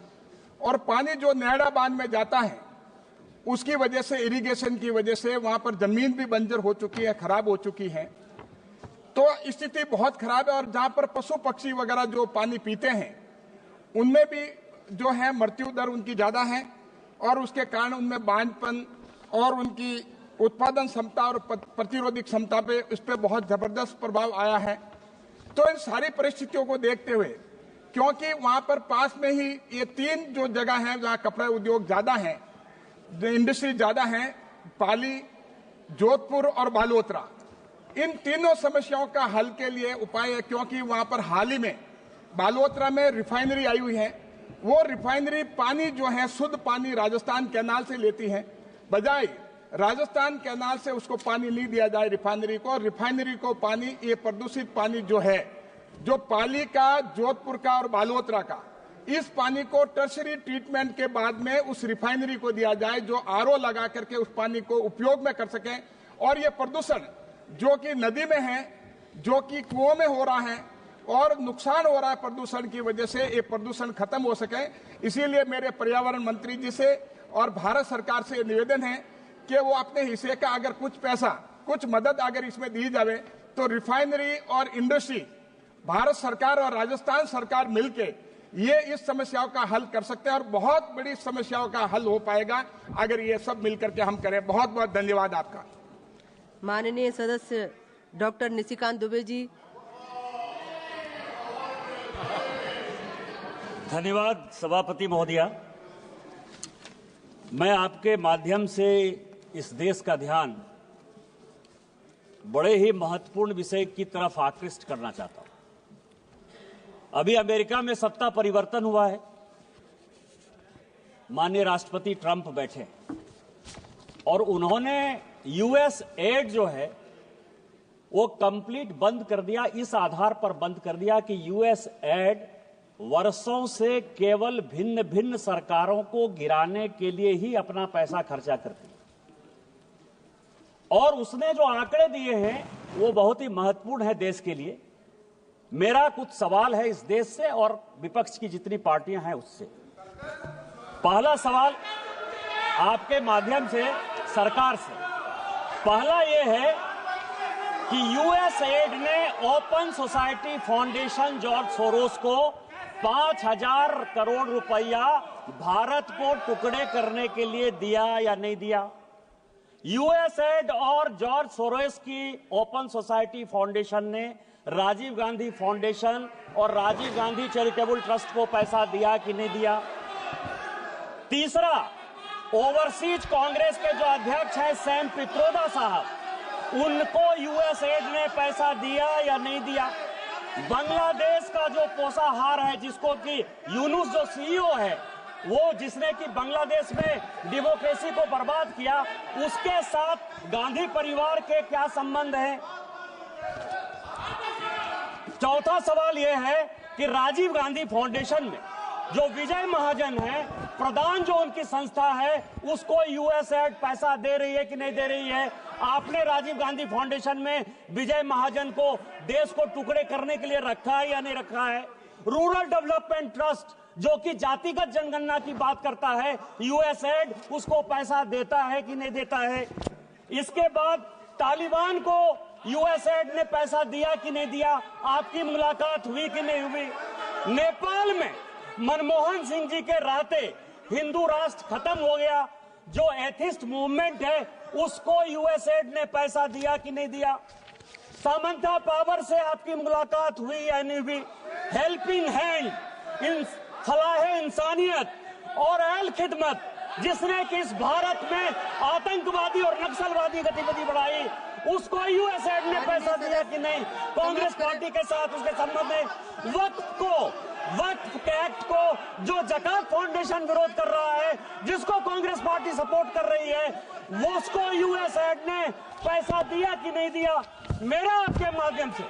और पानी जो नेहड़ा बांध में जाता है उसकी वजह से, इरिगेशन की वजह से वहां पर जमीन भी बंजर हो चुकी है, खराब हो चुकी है। तो स्थिति बहुत खराब है और जहां पर पशु पक्षी वगैरह जो पानी पीते हैं उनमें भी जो है मृत्यु दर उनकी ज्यादा है और उसके कारण उनमें बांझपन और उनकी उत्पादन क्षमता और प्रतिरोधक क्षमता पे उस पर बहुत जबरदस्त प्रभाव आया है। तो इन सारी परिस्थितियों को देखते हुए, क्योंकि वहां पर पास में ही ये 3 जो जगह हैं जहां कपड़ा उद्योग ज्यादा है, इंडस्ट्री ज्यादा है, पाली, जोधपुर और बालोतरा, इन तीनों समस्याओं का हल के लिए उपाय है। क्योंकि वहां पर हाल ही में बालोतरा में रिफाइनरी आई हुई है, वो रिफाइनरी पानी जो है शुद्ध पानी राजस्थान कैनाल से लेती है, बजाय राजस्थान कैनाल से उसको पानी नहीं दिया जाए रिफाइनरी को। रिफाइनरी को पानी, ये प्रदूषित पानी जो है, जो पाली का, जोधपुर का और बालोतरा का, इस पानी को टर्शरी ट्रीटमेंट के बाद में उस रिफाइनरी को दिया जाए जो आरओ लगा करके उस पानी को उपयोग में कर सके और ये प्रदूषण जो कि नदी में है, जो कि कुओं में हो रहा है और नुकसान हो रहा है प्रदूषण की वजह से, ये प्रदूषण खत्म हो सके। इसीलिए मेरे पर्यावरण मंत्री जी से और भारत सरकार से निवेदन है कि वो अपने हिस्से का अगर कुछ पैसा, कुछ मदद अगर इसमें दी जाए तो रिफाइनरी और इंडस्ट्री, भारत सरकार और राजस्थान सरकार मिलके ये इस समस्याओं का हल कर सकते हैं और बहुत बड़ी समस्याओं का हल हो पाएगा अगर ये सब मिलकर के हम करें। बहुत बहुत धन्यवाद आपका। माननीय सदस्य डॉक्टर निशिकांत दुबे जी। धन्यवाद सभापति महोदया। मैं आपके माध्यम से इस देश का ध्यान बड़े ही महत्वपूर्ण विषय की तरफ आकृष्ट करना चाहता हूं। अभी अमेरिका में सत्ता परिवर्तन हुआ है, माननीय राष्ट्रपति ट्रंप बैठे और उन्होंने यूएस एड जो है वो कंप्लीट बंद कर दिया। इस आधार पर बंद कर दिया कि यूएस एड वर्षों से केवल भिन्न भिन्न सरकारों को गिराने के लिए ही अपना पैसा खर्चा करती है और उसने जो आंकड़े दिए हैं वो बहुत ही महत्वपूर्ण है देश के लिए। मेरा कुछ सवाल है इस देश से और विपक्ष की जितनी पार्टियां हैं उससे। पहला सवाल आपके माध्यम से सरकार से, पहला ये है कि यूएस एड ने open society foundation George Soros को 5,000 करोड़ रुपया भारत को टुकड़े करने के लिए दिया या नहीं दिया? यूएसएड और जॉर्ज सोरोस की ओपन सोसाइटी फाउंडेशन ने राजीव गांधी फाउंडेशन और राजीव गांधी चैरिटेबल ट्रस्ट को पैसा दिया कि नहीं दिया? तीसरा, ओवरसीज कांग्रेस के जो अध्यक्ष हैं सैम पित्रोदा साहब, उनको यूएसएड ने पैसा दिया या नहीं दिया? बांग्लादेश का जो पोषाहार है, जिसको कि यूनुस जो सीईओ है, वो जिसने कि बांग्लादेश में डेमोक्रेसी को बर्बाद किया, उसके साथ गांधी परिवार के क्या संबंध हैं? चौथा सवाल यह है कि राजीव गांधी फाउंडेशन में जो विजय महाजन है, प्रधान जो उनकी संस्था है, उसको यूएसएड पैसा दे रही है कि नहीं दे रही है? आपने राजीव गांधी फाउंडेशन में विजय महाजन को देश को टुकड़े करने के लिए रखा है या नहीं रखा है? रूरल डेवलपमेंट ट्रस्ट जो कि जातिगत जनगणना की बात करता है, यूएसएड उसको पैसा देता है कि नहीं देता है? इसके बाद तालिबान को यूएसएड ने पैसा दिया कि नहीं दिया? आपकी मुलाकात हुई कि नहीं हुई? नेपाल में मनमोहन सिंह जी के रहते हिंदू राष्ट्र खत्म हो गया, जो एथिस्ट मूवमेंट है उसको यूएसएड ने पैसा दिया कि नहीं दिया? सामंता पावर से आपकी मुलाकात हुई या नहीं हुई? हेल्पिंग हैंड, इन फलाह इंसानियत और अहल खिदमत जिसने कि इस भारत में आतंकवादी और नक्सलवादी गतिविधि बढ़ाई, उसको यूएसएड ने पैसा दिया कि नहीं? कांग्रेस पार्टी के साथ उसके संबंध में वक्फ के एक्ट को जो जकात फाउंडेशन विरोध कर रहा है, जिसको कांग्रेस पार्टी सपोर्ट कर रही है, वो उसको यूएसएड ने पैसा दिया कि नहीं दिया? मेरा आपके माध्यम से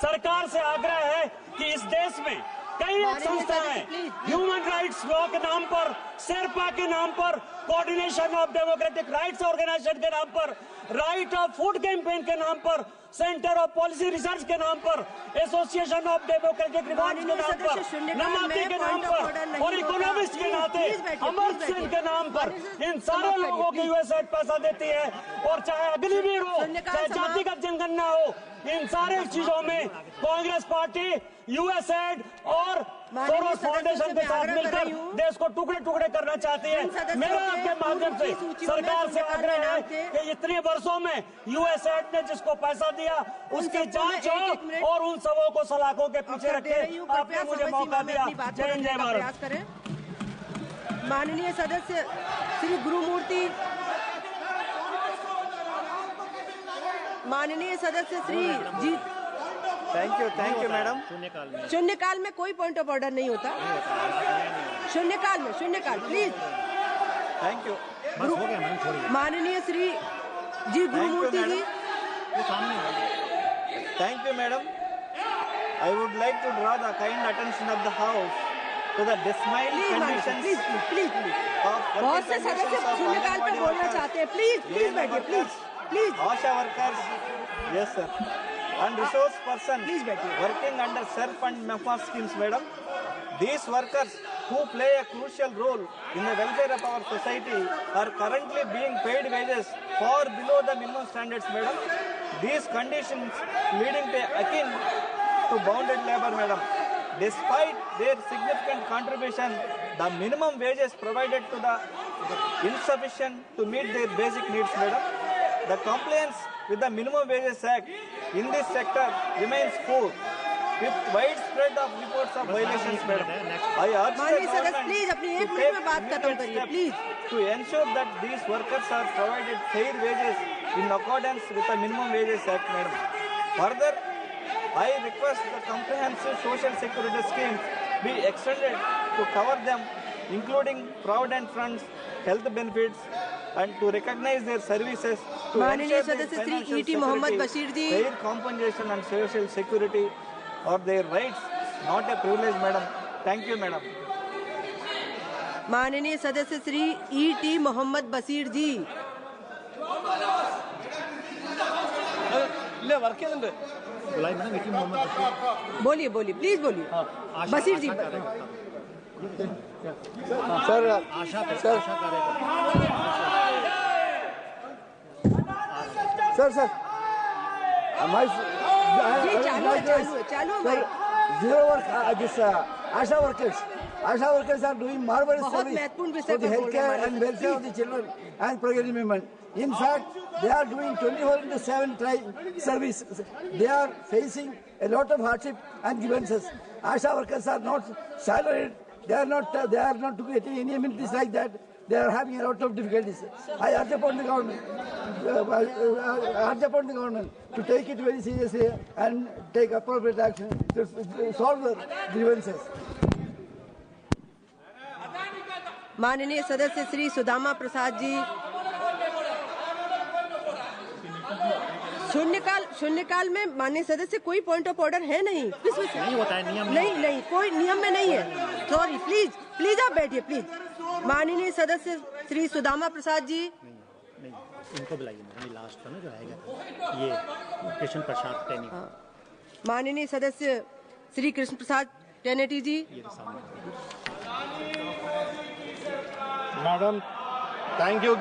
सरकार से आग्रह है कि इस देश में कई संस्थाएं ह्यूमन राइट्स लॉ के नाम पर, शेरपा के नाम पर, coordination of democratic rights organisation के नाम पर, राइट ऑफ फूड कैंपेन के नाम पर, सेंटर ऑफ पॉलिसी रिसर्च के नाम पर, एसोसिएशन ऑफ डेमोक्रेटिक रिफॉर्म्स के नाम पर, नमाती के नाम पर और इकोनॉमिस्ट के नाते अमर्त्य सेन के नाम पर इन सारे लोगों की यूएसएड पैसा देती है। और चाहे अग्निवीर हो, चाहे जातिगत जनगणना हो, इन सारे चीजों में कांग्रेस पार्टी यूएसएड और सोरोस फाउंडेशन के साथ मिलकर देश को टुकड़े टुकड़े करना चाहती है। मेरा आपके माध्यम से सरकार से आग्रह है कि इतने वर्षों में यूएसएड ने जिसको पैसा दिया उसकी जांच हो और उन सबों को सलाखों के पीछे रखे। आपने मुझे मौका दिया। जय हिंद, जय भारत। माननीय सदस्य श्री गुरुमूर्ति, माननीय सदस्य श्री जी, थैंक यू मैडम। शून्यकाल में कोई पॉइंट ऑफ ऑर्डर नहीं होता। शून्यकाल प्लीज। Thank you. माननीय Shri G Gurumurthy ji, thank you madam. I would like to draw the kind attention of the House to the dismal conditions of बहुत से सदस्य शून्यकाल पे बोलना चाहते हैं। प्लीज बैठिए, please. Asha workers, yes sir, and resource persons working under SERP and MEFA schemes, madam. These workers who play a crucial role in the welfare of our society are currently being paid wages far below the minimum standards, madam. These conditions leading to akin to bonded labor, madam. Despite their significant contribution, the minimum wages provided to the insufficient to meet their basic needs, madam. The compliance with the Minimum Wages Act in this sector remains poor, with widespread of reports of violations, madam. I urge the government to take steps to ensure that these workers are provided fair wages in accordance with the Minimum Wages Act, madam. Further, I request the comprehensive social security schemes be extended to cover them, including provident funds, health benefits, and to recognize their services to ensure their financial security, fair compensation and social security or their rights, not a privilege, madam. Thank you, madam. माननीय सदस्य श्री E.T. मोहम्मद बशीर जी। बोलिए, प्लीज बोलिए। बशीर जी। सर चालू भाई। Zero work, this ASHA workers are doing marvelous service for the healthcare and welfare of the children and pregnant women. In fact, they are doing 24/7 service. They are facing a lot of hardship and grievances. ASHA workers are not salaried. They are not getting any amenities like that. They are having a lot of difficulties. I urge upon the government to take it very seriously and take appropriate action to solve the grievances. माननीय सदस्य श्री सुदामा प्रसाद जी। शून्यकाल में माननीय सदस्य कोई पॉइंट ऑफ ऑर्डर है नहीं। किस वजह से नहीं होता है? नियम नहीं, कोई नियम में नहीं है। सॉरी, प्लीज आप बैठिए, प्लीज। माननीय सदस्य श्री सुदामा प्रसाद जी। नहीं, इनको बुलाइए। लास्ट का ना जो आएगा ये कृष्ण प्रसाद टेनी। माननीय सदस्य श्री कृष्ण प्रसाद टेनेटी जी। Madam, thank you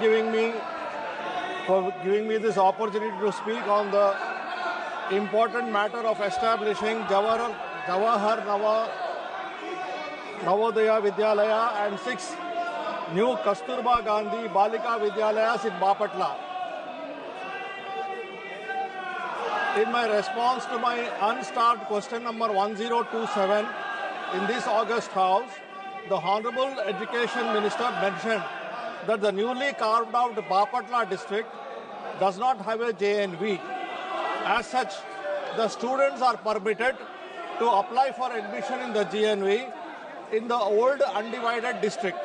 for giving me this opportunity to speak on the important matter of establishing Jawahar Navodaya Vidyalaya and 6 new Kasturba Gandhi Balika Vidyalayas in Bapatla. In my response to my unstarred question number 1027 in this August House, the Honorable Education Minister mentioned that the newly carved out Bapatla district does not have a JNV. As such, the students are permitted to apply for admission in the JNV in the old undivided district.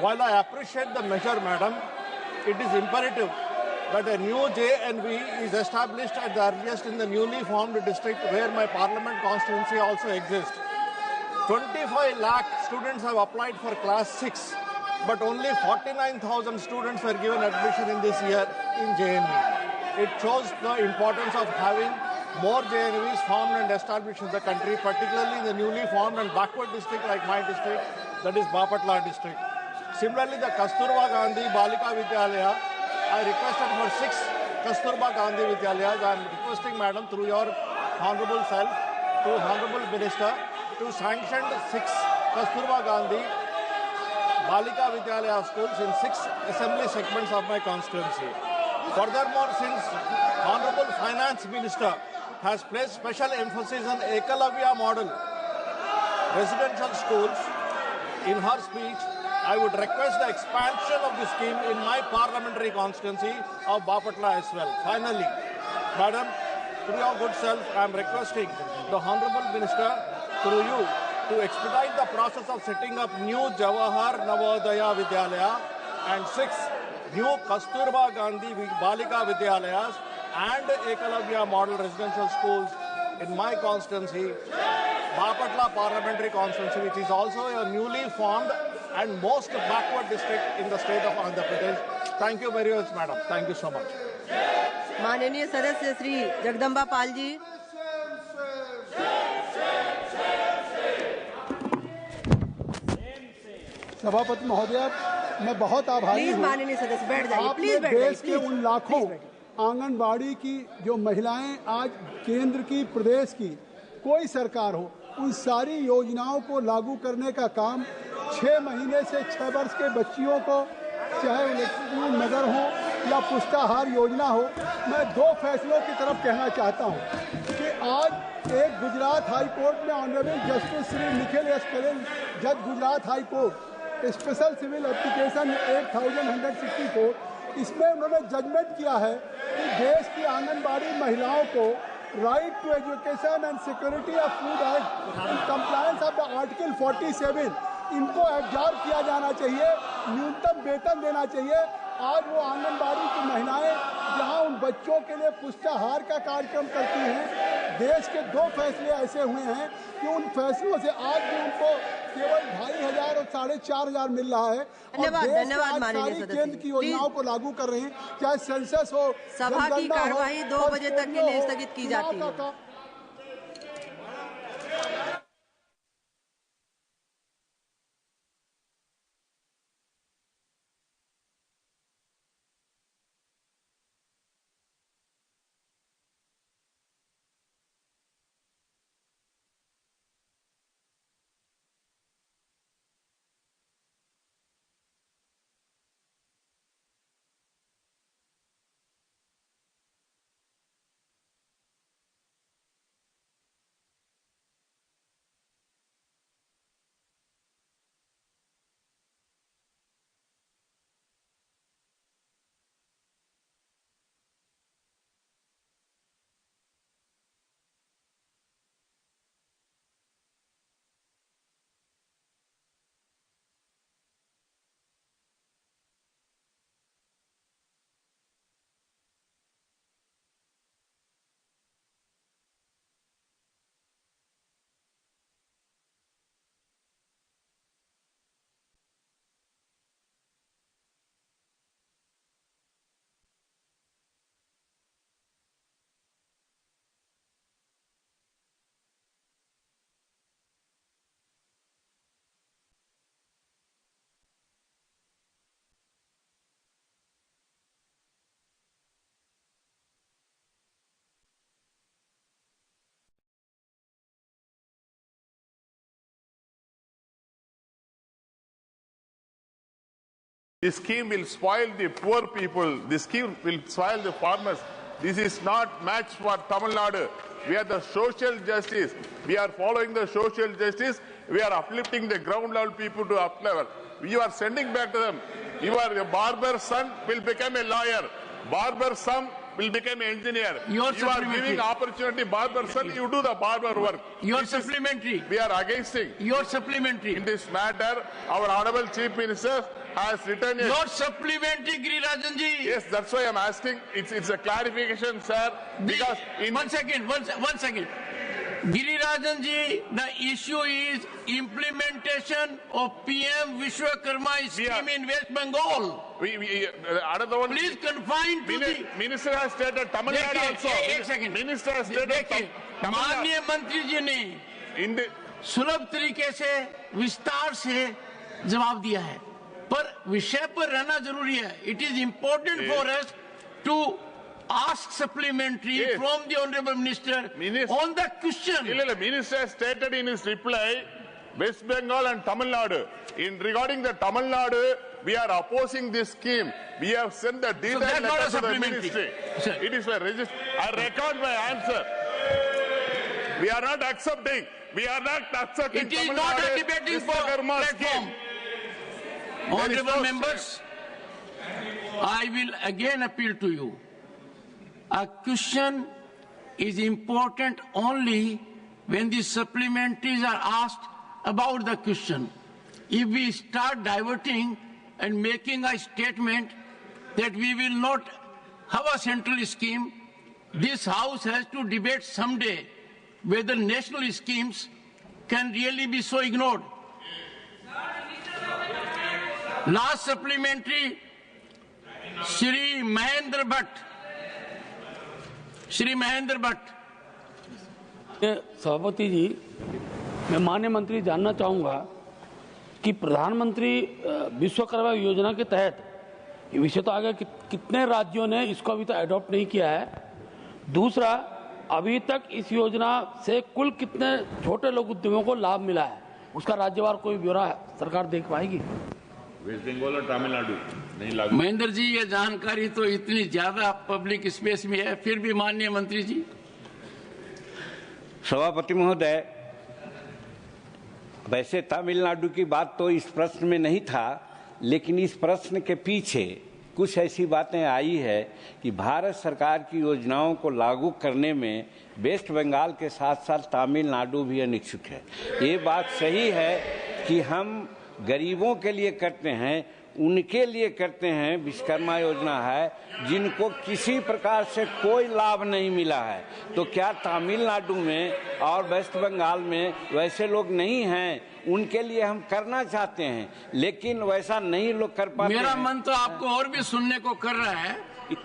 While I appreciate the measure, Madam, it is imperative that a new JNV is established at the earliest in the newly formed district where my parliament constituency also exists. 25 lakh students have applied for class 6, but only 49,000 students were given admission in this year in JNV. It shows the importance of having more JNVs formed and established in the country, particularly in the newly formed and backward district like my district, that is Bapatla district. Similarly, the Kasturba Gandhi Balika Vidyalaya, I requested for 6 Kasturba Gandhi Vidyalayas. I am requesting, Madam, through your Honorable self, to Honorable Minister, to sanction 6 Kasturba Gandhi Balika Vidyalaya schools in 6 assembly segments of my constituency. Furthermore, since Honorable Finance Minister has placed special emphasis on Ekalavya model residential schools in her speech, I would request the expansion of the scheme in my parliamentary constituency of Bapatla as well. Finally, Madam, through your good self, I am requesting the Honorable Minister, through you, to expedite the process of setting up new Jawahar Navodaya Vidyalaya and 6 new Kasturba Gandhi Balika Vidyalayas and Ekalavya model residential schools in my constituency, Bapatla parliamentary constituency, which is also a newly formed and most backward district in the state of Andhra Pradesh. Thank you very much, Madam. Thank you so much. माननीय सदस्य श्री जगदम्बा पाल जी। सभापति महोदय, मैं बहुत आभारी हूँ। माननीय सदस्य बैठ जाइए, प्लीज बैठ जाइए। देश के उन लाखों आंगनबाड़ी की जो महिलाएं आज केंद्र की, प्रदेश की, कोई सरकार हो, उन सारी योजनाओं को लागू करने का काम 6 महीने से 6 वर्ष के बच्चियों को, चाहे स्कूल नगर हो या पुष्टाहार योजना हो, मैं 2 फैसलों की तरफ कहना चाहता हूं कि आज एक गुजरात हाई कोर्ट में honourable justice Shri Nikhil S Kariel, जज Gujarat high court, special civil application 8164, इसमें उन्होंने जजमेंट किया है कि देश की आंगनबाड़ी महिलाओं को right to education and security of food act in compliance of the article 47, इनको एब्जॉर्ब किया जाना चाहिए, न्यूनतम वेतन देना चाहिए। आज वो आंगनबाड़ी की महिलाएं जहां उन बच्चों के लिए पुष्टाहार का कार्यक्रम करती हैं, देश के 2 फैसले ऐसे हुए हैं कि उन फैसलों से आज भी उनको केवल 2500 और 4500 मिल रहा है। धन्यवाद माननीय सदस्य। केंद्र की योजनाओं को लागू कर रहे हैं, चाहे सेंसस हो, सभा की कार्यवाही 2 बजे तक के लिए स्थगित की जाती है। This scheme will spoil the poor people. This scheme will spoil the farmers. This is not match for Tamil Nadu. We are the social justice. We are following the social justice. We are uplifting the ground level people to up level. We are sending back to them. Your barber's son will become a lawyer. Barber's son will become an engineer. You are giving opportunity, barber son, you do the barber work. You're supplementary. We are against it. You're supplementary. In this matter, our Honorable Chief Minister has written. You're supplementary, Girirajan ji. Yes, that's why I'm asking. It's a clarification, sir. Because one second. Girirajan ji, the issue is implementation of PM Vishwakarma scheme in West Bengal. Another one. Please confine to the Minister has stated Tamil Nadu also. एक सेकंड. Minister has stated माननीय मंत्री जी ने सुलभ तरीके से विस्तार से जवाब दिया है, पर विषय पर रहना जरूरी है. It is important for us to ask supplementary from the Honorable Minister on the question. Minister stated in his reply, West Bengal and Tamil Nadu. Regarding the Tamil Nadu, we are opposing this scheme. We have sent the detailed letter to the ministry. It is a register. I record my answer. We are not accepting. It is not a debating platform. Honorable members, I will again appeal to you. A question is important only when the supplementaries are asked about the question. If we start diverting and making a statement that we will not have a central scheme, this House has to debate someday whether national schemes can really be so ignored. Last supplementary, Shri Mahendra Bhatt. सभापति जी, मैं माननीय मंत्री जानना चाहूँगा कि प्रधानमंत्री विश्वकर्मा योजना के तहत ये विषय तो आ गया कि कितने राज्यों ने इसको अभी तक अडॉप्ट नहीं किया है. दूसरा, अभी तक इस योजना से कुल कितने छोटे लघु उद्यमों को लाभ मिला है, उसका राज्यवार कोई ब्यौरा सरकार देख पाएगी? वेस्ट बंगाल और तमिलनाडु नहीं लागू. महेंद्र जी, ये जानकारी तो इतनी ज्यादा पब्लिक स्पेस में है, फिर भी माननीय मंत्री जी. सभापति महोदय, वैसे तमिलनाडु की बात तो इस प्रश्न में नहीं था, लेकिन इस प्रश्न के पीछे कुछ ऐसी बातें आई है कि भारत सरकार की योजनाओं को लागू करने में वेस्ट बंगाल के साथ साथ तमिलनाडु भी अनिच्छुक है. ये बात सही है कि हम गरीबों के लिए करते हैं, उनके लिए करते हैं. विश्वकर्मा योजना है जिनको किसी प्रकार से कोई लाभ नहीं मिला है. तो क्या तमिलनाडु में और वेस्ट बंगाल में वैसे लोग नहीं हैं? उनके लिए हम करना चाहते हैं, लेकिन वैसा नहीं लोग कर पाते. मेरा मन तो आपको और भी सुनने को कर रहा है.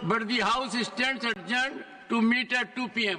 But the house stands adjourned to meet at 2 PM.